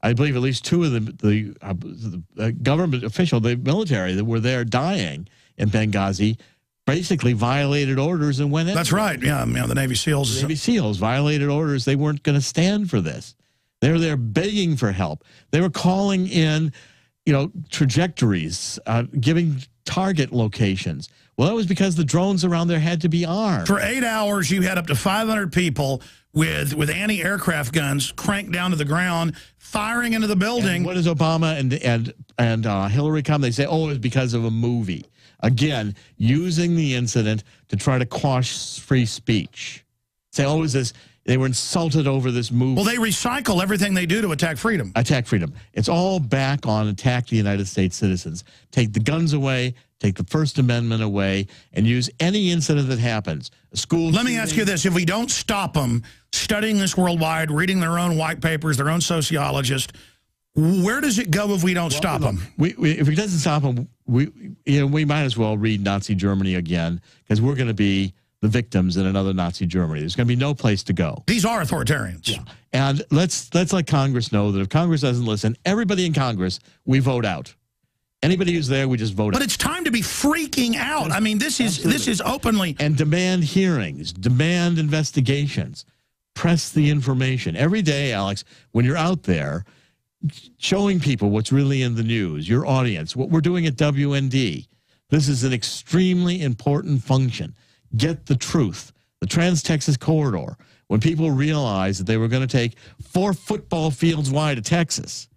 I believe at least two of the government official, the military that were there dying in Benghazi, basically violated orders and went in. That's right. Yeah, the Navy SEALs. The Navy SEALs violated orders. They weren't going to stand for this. They were there begging for help. They were calling in, trajectories, giving target locations. Well, that was because the drones around there had to be armed. For 8 hours, you had up to 500 people with anti-aircraft guns cranked down to the ground, firing into the building. And what does Obama and Hillary come? They say, oh, it was because of a movie. Again, using the incident to try to quash free speech. Say, oh, is this? They were insulted over this movie. Well, they recycle everything they do to attack freedom. Attack freedom. It's all back on attack the United States citizens. Take the guns away, take the First Amendment away, and use any incident that happens. A school. Let me ask you this. If we don't stop them studying this worldwide, reading their own white papers, their own sociologists, where does it go if we don't stop them? If it doesn't stop them, we might as well read Nazi Germany again, because we're going to be the victims in another Nazi Germany. There's going to be no place to go. These are authoritarians. Yeah. And let's let Congress know that if Congress doesn't listen, everybody in Congress, we vote out. Anybody who's there, we just vote out. But it's time to be freaking out. I mean, this is openly. And demand hearings, demand investigations, press the information. Every day, Alex, when you're out there, showing people what's really in the news, your audience, what we're doing at WND. This is an extremely important function. Get the truth. The Trans-Texas Corridor, when people realized that they were going to take 4 football fields wide of Texas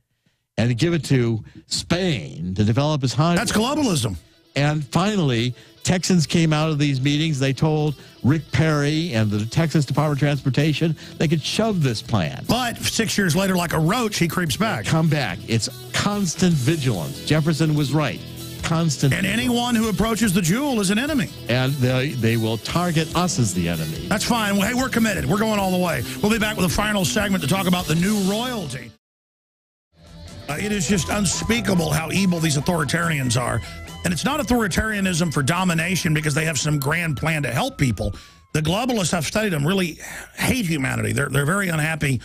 and give it to Spain to develop as highway. That's globalism. And finally, Texans came out of these meetings. They told Rick Perry and the Texas Department of Transportation they could shove this plan. But 6 years later, like a roach, he creeps back. Come back. It's constant vigilance. Jefferson was right. Constant. And anyone who approaches the jewel is an enemy. And they will target us as the enemy. That's fine. Hey, we're committed. We're going all the way. We'll be back with a final segment to talk about the new royalty. It is just unspeakable how evil these authoritarians are. And it's not authoritarianism for domination because they have some grand plan to help people. The globalists, I've studied them, really hate humanity. They're very unhappy,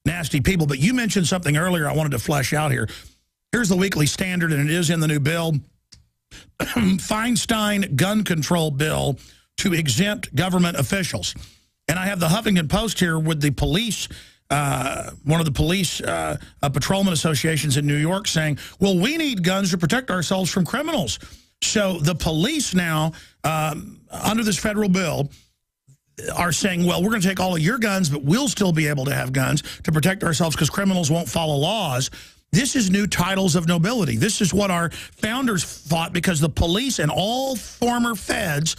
nasty people. But you mentioned something earlier I wanted to flesh out here. Here's the Weekly Standard, and it is in the new bill. Feinstein gun control bill to exempt government officials. And I have the Huffington Post here with the police, one of the police patrolman associations in New York saying, well, we need guns to protect ourselves from criminals. So the police now, under this federal bill, are saying, well, we're going to take all of your guns, but we'll still be able to have guns to protect ourselves because criminals won't follow laws. This is new titles of nobility. This is what our founders fought because the police and all former feds,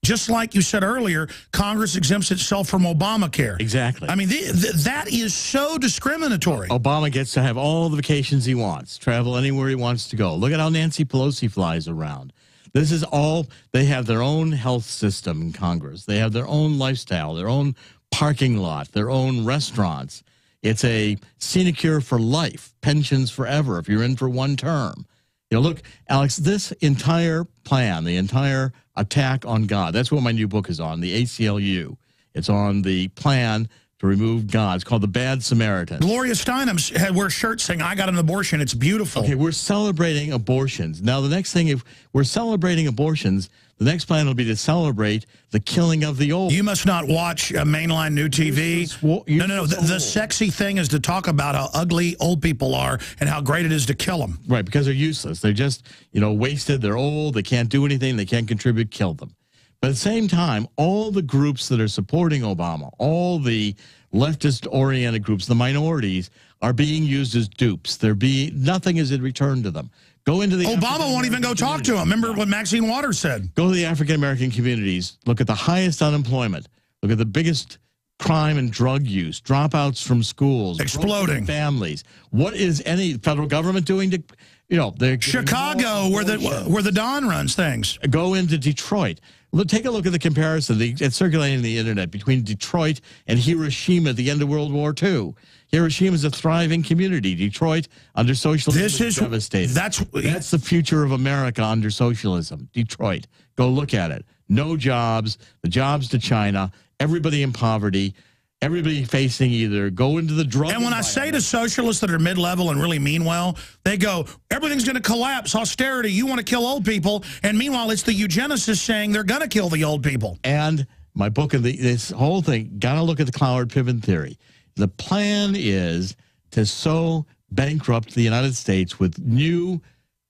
just like you said earlier, Congress exempts itself from Obamacare. Exactly. I mean, that is so discriminatory. Obama gets to have all the vacations he wants, travel anywhere he wants to go. Look at how Nancy Pelosi flies around. This is all, they have their own health system in Congress. They have their own lifestyle, their own parking lot, their own restaurants. It's a sinecure for life, pensions forever if you're in for one term. You know, look, Alex, this entire plan, the entire attack on God, that's what my new book is on, the ACLU. It's on the plan to remove God. It's called The Bad Samaritan. Gloria Steinem wears shirts saying, I got an abortion. It's beautiful. Okay, we're celebrating abortions. Now, the next thing, if we're celebrating abortions, the next plan will be to celebrate the killing of the old. You must not watch mainline new TV. No. The sexy thing is to talk about how ugly old people are and how great it is to kill them. Right, because they're useless. They're just, you know, wasted. They're old. They can't do anything. They can't contribute. Kill them. But at the same time, all the groups that are supporting Obama, all the leftist-oriented groups, the minorities, are being used as dupes. Nothing is in return to them. Go into the Obama won't even go talk to him. Remember what Maxine Waters said? Go to the African-American communities. Look at the highest unemployment. Look at the biggest crime and drug use, dropouts from schools, exploding families. What is any federal government doing to, you know, Chicago, where the Don runs things. Go into Detroit. Take a look at the comparison. It's circulating on the internet between Detroit and Hiroshima at the end of World War II. Hiroshima is a thriving community. Detroit, under socialism, is devastated. That's the future of America under socialism. Detroit. Go look at it. No jobs, the jobs to China, everybody in poverty, everybody facing either go into the drug. And when I say to socialists that are mid-level and really mean well, they go, everything's going to collapse, austerity, you want to kill old people. And meanwhile, it's the eugenicists saying they're going to kill the old people. And my book, and this whole thing, got to look at the Cloward-Piven theory. The plan is to so bankrupt the United States with new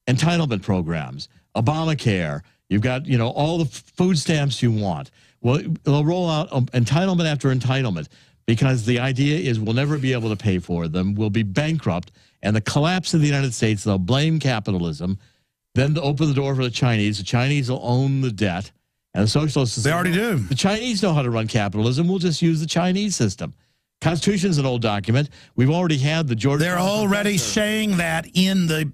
entitlement programs, Obamacare. You've got, you know, all the food stamps you want. Well, they'll roll out entitlement after entitlement because the idea is we'll never be able to pay for them. We'll be bankrupt. And the collapse of the United States, they'll blame capitalism. Then they'll open the door for the Chinese. The Chinese will own the debt. And the socialists... They already do. The Chinese know how to run capitalism. We'll just use the Chinese system. Constitution's an old document. We've already had the George... They're already saying that in the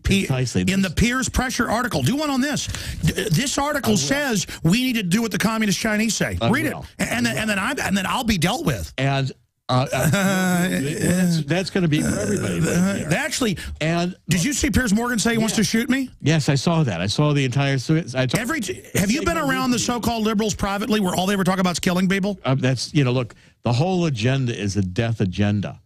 Piers Pressure article. Do one on this. This article says we need to do what the communist Chinese say. Read it, and then I'll be dealt with. And that's going to be for everybody. Right actually, did you see Piers Morgan say he wants to shoot me? Yes, I saw that. I saw the entire... Have you been around the so-called liberals privately where all they ever talk about is killing people? That's, you know, look, the whole agenda is a death agenda.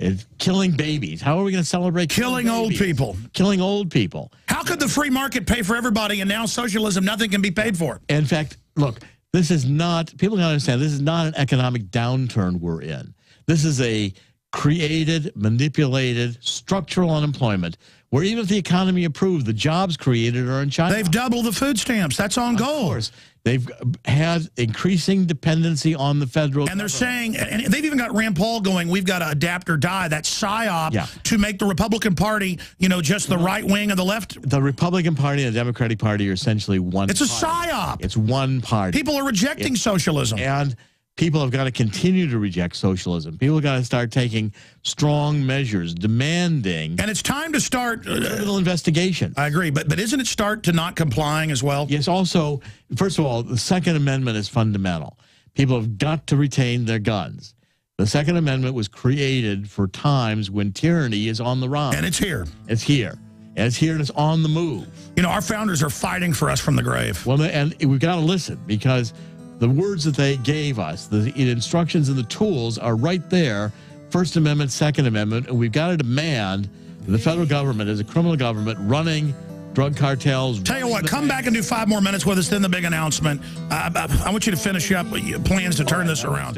It's killing babies. How are we going to celebrate killing old people? Killing old people. How could the free market pay for everybody and now socialism, nothing can be paid for? In fact, look, this is not, people can understand, this is not an economic downturn we're in. This is a created, manipulated, structural unemployment where even if the economy improved, the jobs created are in China. They've doubled the food stamps. That's on goal. Of course. They've had increasing dependency on the federal And they're saying, and they've even got Rand Paul going, we've got to adapt or die, that psyop to make the Republican Party, you know, just the right wing of the left. The Republican Party and the Democratic Party are essentially one It's a psyop. It's one party. People are rejecting socialism. And people have got to continue to reject socialism. People have got to start taking strong measures, demanding... And it's time to start... criminal investigation. I agree, but isn't it start to not complying as well? Yes, also, first of all, the Second Amendment is fundamental. People have got to retain their guns. The Second Amendment was created for times when tyranny is on the rise. And it's here. It's here. And it's here and it's on the move. You know, our founders are fighting for us from the grave. Well, and we've got to listen because... the words that they gave us, the instructions and the tools are right there, First Amendment, Second Amendment, and we've got to demand that the federal government is a criminal government running drug cartels. Tell you what, come back and do 5 more minutes with us, then the big announcement. I want you to finish up plans to turn this around.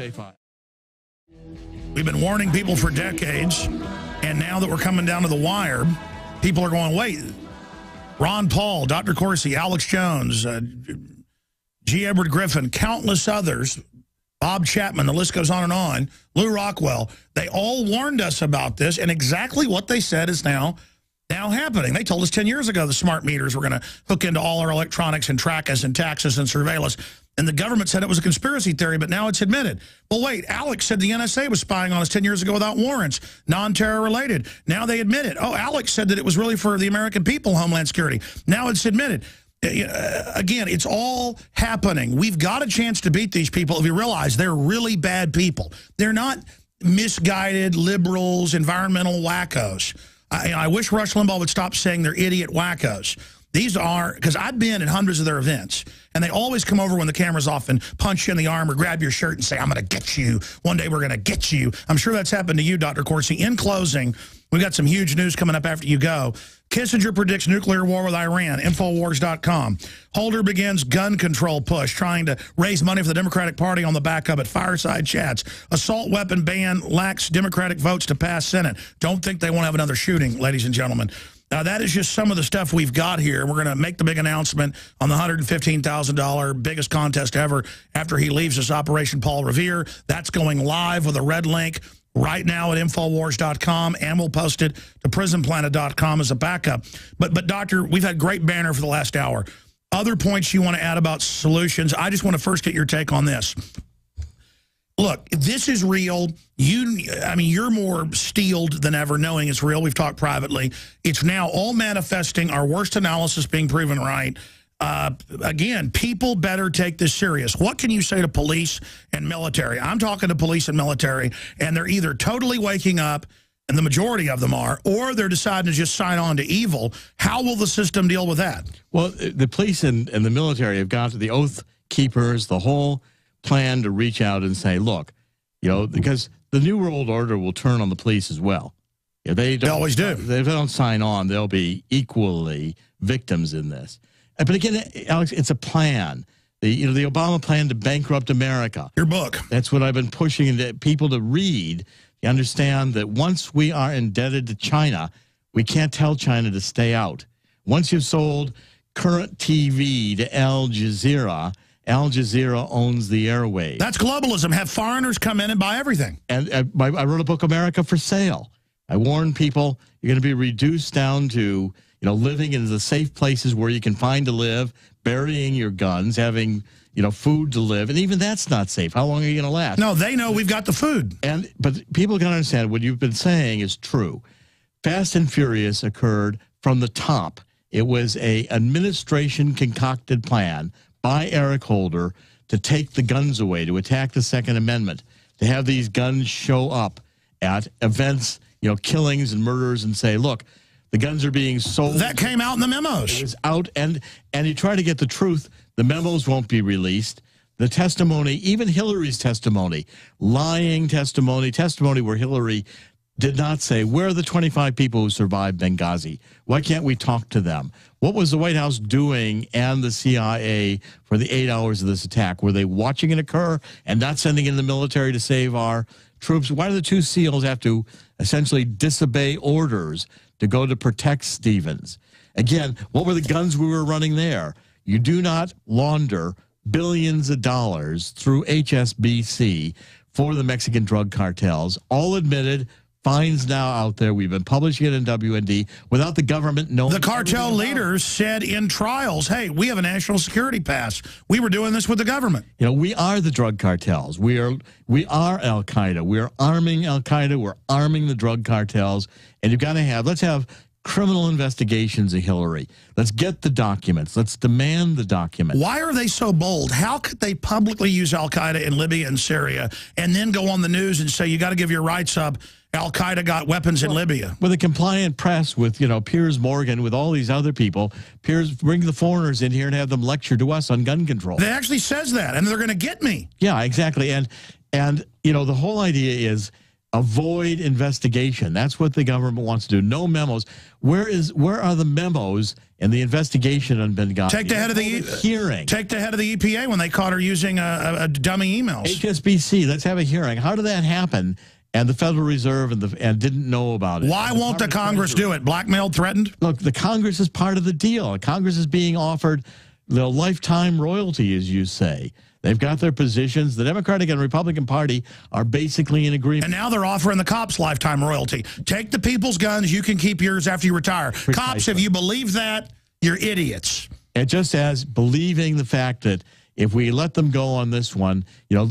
We've been warning people for decades, and now that we're coming down to the wire, people are going, wait, Ron Paul, Dr. Corsi, Alex Jones, G. Edward Griffin, countless others, Bob Chapman, the list goes on, Lou Rockwell, they all warned us about this, and exactly what they said is now happening. They told us 10 years ago the smart meters were going to hook into all our electronics and track us and tax us and surveil us, and the government said it was a conspiracy theory, but now it's admitted. Well, wait, Alex said the NSA was spying on us 10 years ago without warrants, non-terror related. Now they admit it. Oh, Alex said that it was really for the American people, Homeland Security. Now it's admitted. Again, it's all happening. We've got a chance to beat these people if we realize they're really bad people. They're not misguided liberals, environmental wackos. I wish Rush Limbaugh would stop saying they're idiot wackos. These are, because I've been at hundreds of their events, and they always come over when the camera's off and punch you in the arm or grab your shirt and say, I'm going to get you. One day we're going to get you. I'm sure that's happened to you, Dr. Corsi. In closing, we got some huge news coming up after you go. Kissinger predicts nuclear war with Iran, Infowars.com. Holder begins gun control push, trying to raise money for the Democratic Party on the back of it. Fireside chats. Assault weapon ban lacks Democratic votes to pass Senate. Don't think they won't have another shooting, ladies and gentlemen. That is just some of the stuff we've got here. We're going to make the big announcement on the $115,000 biggest contest ever after he leaves us, Operation Paul Revere. That's going live with a red link right now at Infowars.com, and we'll post it to PrisonPlanet.com as a backup. But Doctor, we've had great banner for the last hour. Other points you want to add about solutions? I just want to first get your take on this. Look, this is real. I mean, you're more steeled than ever knowing it's real. We've talked privately. It's now all manifesting, our worst analysis being proven right. Again, people better take this serious. What can you say to police and military? I'm talking to police and military, and they're either totally waking up, and the majority of them are, or they're deciding to just sign on to evil. How will the system deal with that? Well, the police and the military have got to the Oath Keepers, the whole plan to reach out and say, look, you know, because the New World Order will turn on the police as well. If they always do. If they don't sign on, they'll be equally victims in this. But again, Alex, it's a plan. The Obama plan to bankrupt America. Your book. That's what I've been pushing people to read. You understand that once we are indebted to China, we can't tell China to stay out. Once you've sold current TV to Al Jazeera owns the airwaves. That's globalism. Have foreigners come in and buy everything. And I wrote a book, America for Sale. I warn people you're going to be reduced down to living in the safe places where you can find to live, burying your guns, having food to live, and even that's not safe. How long are you going to last? No, they know we've got the food. But people can understand what you've been saying is true. Fast and Furious occurred from the top. It was a administration concocted plan by Eric Holder to take the guns away, to attack the Second Amendment, to have these guns show up at events, killings and murders, and say, look, the guns are being sold. That came out in the memos. It was out, and you try to get the truth. The memos won't be released. The testimony, even Hillary's testimony, lying testimony where Hillary did not say, where are the 25 people who survived Benghazi? Why can't we talk to them? What was the White House doing and the CIA for the 8 hours of this attack? Were they watching it occur and not sending in the military to save our troops? Why do the two SEALs have to essentially disobey orders to go to protect Stevens? Again, what were the guns we were running there? You do not launder billions of dollars through HSBC for the Mexican drug cartels, all admitted. Fines now out there. We've been publishing it in WND without the government knowing. The cartel leaders said in trials, hey, we have a national security pass. We were doing this with the government. We are the drug cartels. We are Al-Qaeda. We are arming Al-Qaeda. We're arming the drug cartels. And you've got to let's have criminal investigations of Hillary. Let's get the documents. Let's demand the documents. Why are they so bold? How could they publicly use Al-Qaeda in Libya and Syria and then go on the news and say, you got to give your rights up? Al-Qaeda got weapons in Libya. With a compliant press, with, Piers Morgan, with all these other people, bring the foreigners in here and have them lecture to us on gun control. It actually says that, and they're going to get me. Yeah, exactly. And the whole idea is avoid investigation. That's what the government wants to do. No memos. Where are the memos and the investigation on Benghazi? Take the head of the hearing. Take the head of the EPA when they caught her using a dummy emails. HSBC, let's have a hearing. How did that happen? And the Federal Reserve and didn't know about it. Why won't the Congress do it? Blackmailed, threatened? Look, the Congress is part of the deal. Congress is being offered the lifetime royalty, as you say. They've got their positions. The Democratic and Republican Party are basically in agreement. And now they're offering the cops lifetime royalty. Take the people's guns. You can keep yours after you retire. Precisely. Cops, if you believe that, you're idiots. And just as believing the fact that if we let them go on this one,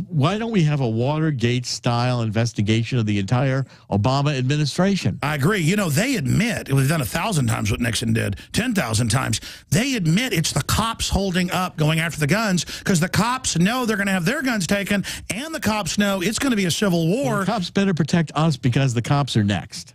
why don't we have a Watergate-style investigation of the entire Obama administration? I agree. They admit, we've done 1,000 times what Nixon did, 10,000 times. They admit it's the cops holding up, going after the guns, because the cops know they're going to have their guns taken, and the cops know it's going to be a civil war. Well, the cops better protect us because the cops are next.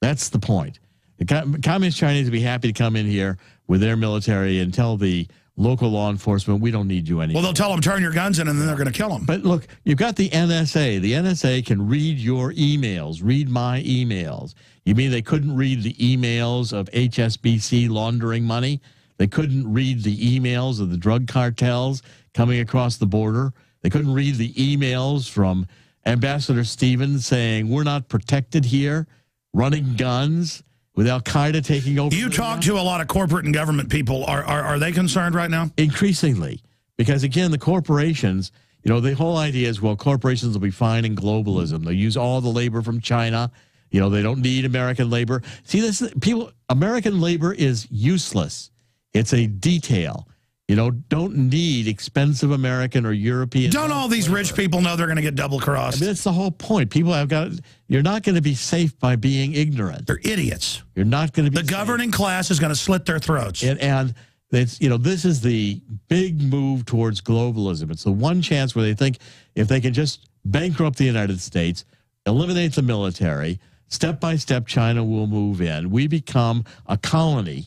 That's the point. The communist Chinese would be happy to come in here with their military and tell the local law enforcement, we don't need you anymore. Well, they'll tell them, turn your guns in, and then they're going to kill them. But look, you've got the NSA. The NSA can read your emails, read my emails. You mean they couldn't read the emails of HSBC laundering money? They couldn't read the emails of the drug cartels coming across the border? They couldn't read the emails from Ambassador Stevens saying, we're not protected here, running guns, with Al-Qaeda taking over? You talk to a lot of corporate and government people. Are they concerned right now? Increasingly. Because, again, the corporations, you know, the whole idea is, well, corporations will be fine in globalism. They'll use all the labor from China. You know, they don't need American labor. See, this people, American labor is useless. It's a detail. You know, don't need expensive American or European. Don't all these rich people know they're going to get double-crossed? I mean, that's the whole point. People have got, you're not going to be safe by being ignorant. They're idiots. You're not going to be The governing class is going to slit their throats. And it's, you know, this is the big move towards globalism. It's the one chance where they think if they can just bankrupt the United States, eliminate the military, step by step China will move in. We become a colony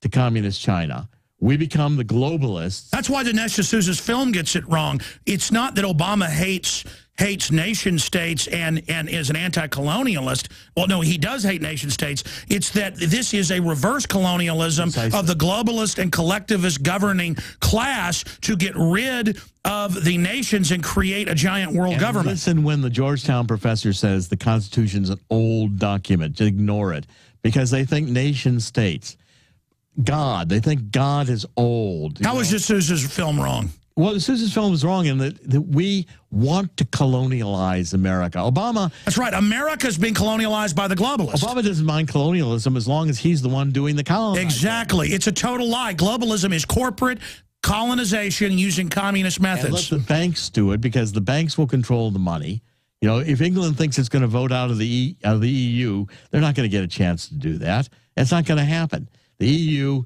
to communist China. We become the globalists. That's why Dinesh D'Souza's film gets it wrong. It's not that Obama hates nation states and is an anti-colonialist. Well, no, he does hate nation states. It's that this is a reverse colonialism of the globalist and collectivist governing class to get rid of the nations and create a giant world government. Listen when the Georgetown professor says the Constitution's an old document. Ignore it. Because they think nation states. They think God is old. How was D'Souza's film wrong? Well, D'Souza's film is wrong in that we want to colonialize America. Obama... That's right. America's being colonialized by the globalists. Obama doesn't mind colonialism as long as he's the one doing the colonizing. Exactly. It's a total lie. Globalism is corporate colonization using communist methods. And let the banks do it because the banks will control the money. You know, if England thinks it's going to vote out of the EU, they're not going to get a chance to do that. It's not going to happen. The EU,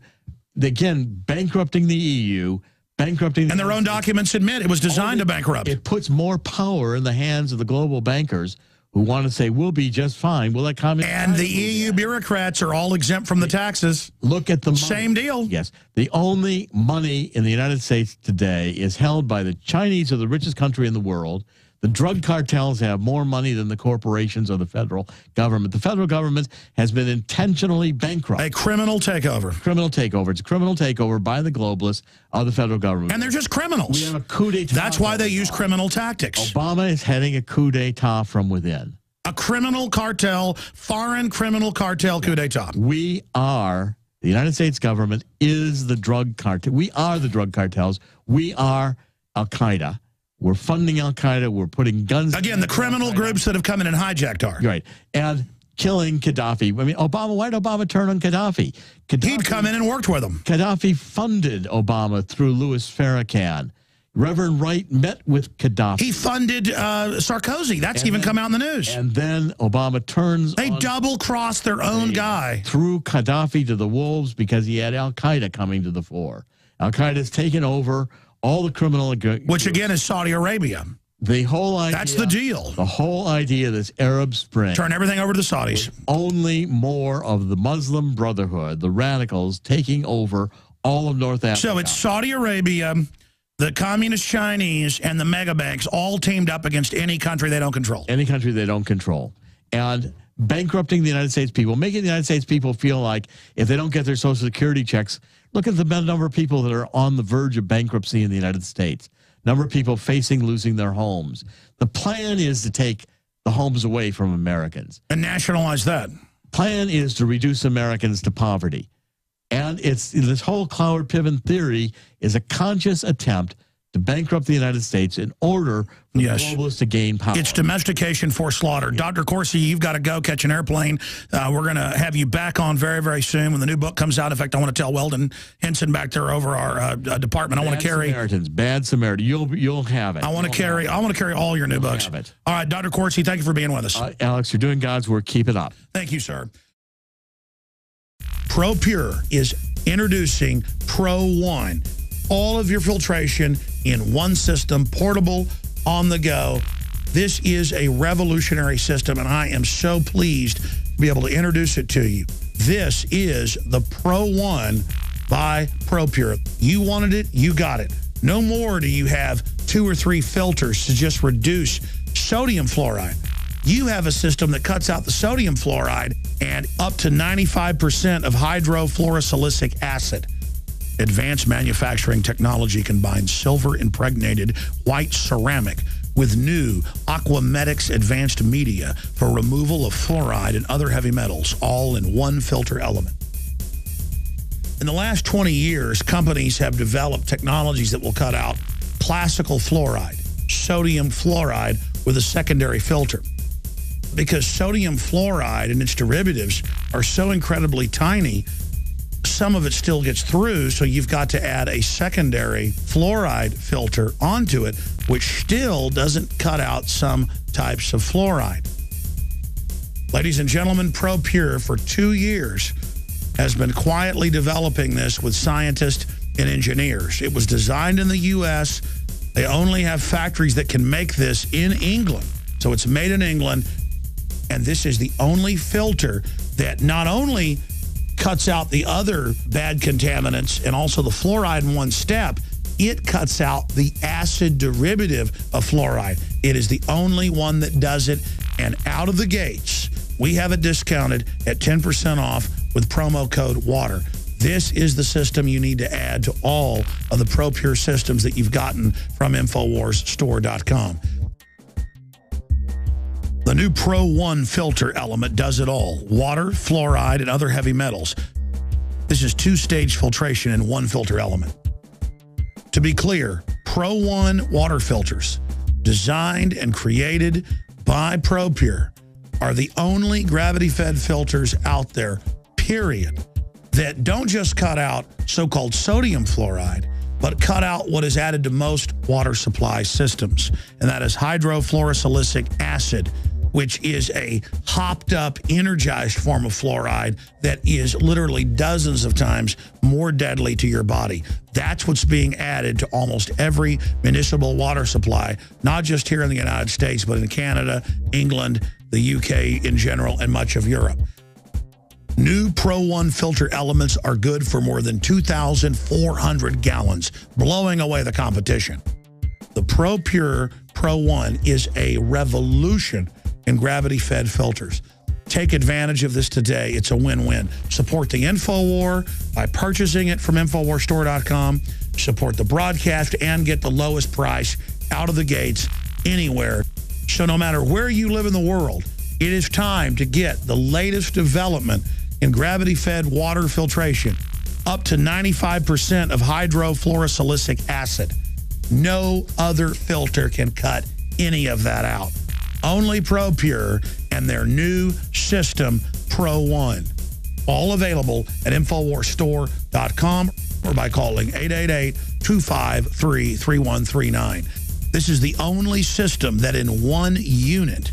again, bankrupting the EU, bankrupting... And their own documents admit it was designed to bankrupt. It puts more power in the hands of the global bankers who want to say, we'll be just fine. We'll let communist... And the EU bureaucrats are all exempt from the taxes. Look at the money. Same deal. Yes. The only money in the United States today is held by the Chinese, are the richest country in the world. The drug cartels have more money than the corporations or the federal government. The federal government has been intentionally bankrupt. A criminal takeover. Criminal takeover. It's a criminal takeover by the globalists of the federal government. And they're just criminals. We have a coup d'etat. That's why they use criminal tactics. Obama is heading a coup d'etat from within. A criminal cartel, foreign criminal cartel coup d'etat. We are, the United States government is the drug cartel. We are the drug cartels. We are Al-Qaeda. We're funding Al-Qaeda. We're putting guns... Again, the criminal groups that have come in and hijacked our... Right. And killing Gaddafi. I mean, why did Obama turn on Gaddafi? He'd come in and worked with them. Gaddafi funded Obama through Louis Farrakhan. Reverend Wright met with Gaddafi. He funded Sarkozy. That's even come out in the news. And then Obama turns They double-crossed their own guy. Threw Gaddafi to the wolves because he had Al-Qaeda coming to the fore. Al-Qaeda's taken over all the criminal... Which, again, is Saudi Arabia. The whole idea... That's the deal. The whole idea of this Arab Spring... Turn everything over to the Saudis. Only more of the Muslim Brotherhood, the radicals, taking over all of North Africa. So it's Saudi Arabia, the communist Chinese, and the mega banks all teamed up against any country they don't control. Any country they don't control. And bankrupting the United States people, making the United States people feel like if they don't get their Social Security checks... Look at the number of people that are on the verge of bankruptcy in the United States. Number of people facing losing their homes. The plan is to take the homes away from Americans. And nationalize that. Plan is to reduce Americans to poverty. And it's this whole Cloward Piven theory is a conscious attempt to bankrupt the United States in order for the globalists to gain power. It's domestication for slaughter. Yeah. Dr. Corsi, you've got to go catch an airplane. We're going to have you back on very, very soon when the new book comes out. In fact, I want to tell Weldon Henson back there over our department. I want to carry Bad Samaritan. You'll have it. I want to carry all your new books. All right, Dr. Corsi, thank you for being with us. Alex, you're doing God's work. Keep it up. Thank you, sir. ProPure is introducing Pro One. All of your filtration in one system, portable, on the go. This is a revolutionary system, and I am so pleased to be able to introduce it to you. This is the Pro One by ProPure. You wanted it, you got it. No more do you have 2 or 3 filters to just reduce sodium fluoride. You have a system that cuts out the sodium fluoride and up to 95% of hydrofluorosilicic acid. Advanced manufacturing technology combines silver-impregnated white ceramic with new Aquamedics advanced media for removal of fluoride and other heavy metals, all in one filter element. In the last 20 years, companies have developed technologies that will cut out classical fluoride, sodium fluoride with a secondary filter. Because sodium fluoride and its derivatives are so incredibly tiny, some of it still gets through, so you've got to add a secondary fluoride filter onto it, which still doesn't cut out some types of fluoride. Ladies and gentlemen, ProPure for 2 years has been quietly developing this with scientists and engineers. It was designed in the U.S. They only have factories that can make this in England. So it's made in England, and this is the only filter that not only cuts out the other bad contaminants and also the fluoride in one step, it cuts out the acid derivative of fluoride. It is the only one that does it, and out of the gates, we have it discounted at 10% off with promo code WATER. This is the system you need to add to all of the ProPure systems that you've gotten from InfoWarsStore.com. The new Pro One filter element does it all. Water, fluoride, and other heavy metals. This is 2-stage filtration in one filter element. To be clear, Pro One water filters, designed and created by ProPure, are the only gravity-fed filters out there, period, that don't just cut out so-called sodium fluoride, but cut out what is added to most water supply systems, and that is hydrofluorosilicic acid, which is a hopped-up, energized form of fluoride that is literally dozens of times more deadly to your body. That's what's being added to almost every municipal water supply, not just here in the United States, but in Canada, England, the UK in general, and much of Europe. New Pro One filter elements are good for more than 2,400 gallons, blowing away the competition. The ProPure Pro One is a revolution in gravity-fed filters. Take advantage of this today. It's a win-win. Support the InfoWar by purchasing it from InfoWarsStore.com. Support the broadcast and get the lowest price out of the gates anywhere. So no matter where you live in the world, it is time to get the latest development in gravity-fed water filtration, up to 95% of hydrofluorosilicic acid. No other filter can cut any of that out. Only ProPure and their new system, Pro One. All available at InfoWarsStore.com or by calling 888-253-3139. This is the only system that in one unit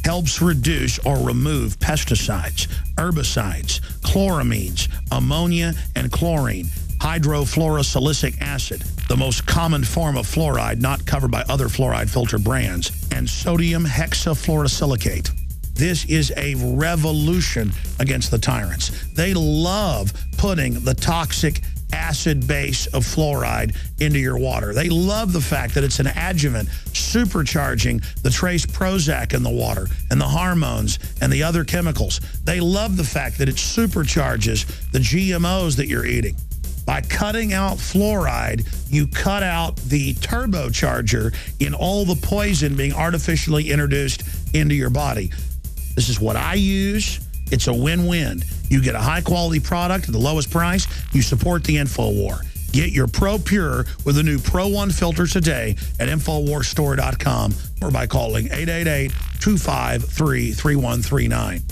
helps reduce or remove pesticides, herbicides, chloramines, ammonia, and chlorine, hydrofluorosilicic acid, the most common form of fluoride not covered by other fluoride filter brands, and sodium hexafluorosilicate. This is a revolution against the tyrants. They love putting the toxic acid base of fluoride into your water. They love the fact that it's an adjuvant supercharging the trace Prozac in the water and the hormones and the other chemicals. They love the fact that it supercharges the GMOs that you're eating. By cutting out fluoride, you cut out the turbocharger in all the poison being artificially introduced into your body. This is what I use. It's a win-win. You get a high-quality product at the lowest price. You support the InfoWar. Get your ProPure with the new Pro One filter today at InfoWarsStore.com or by calling 888-253-3139.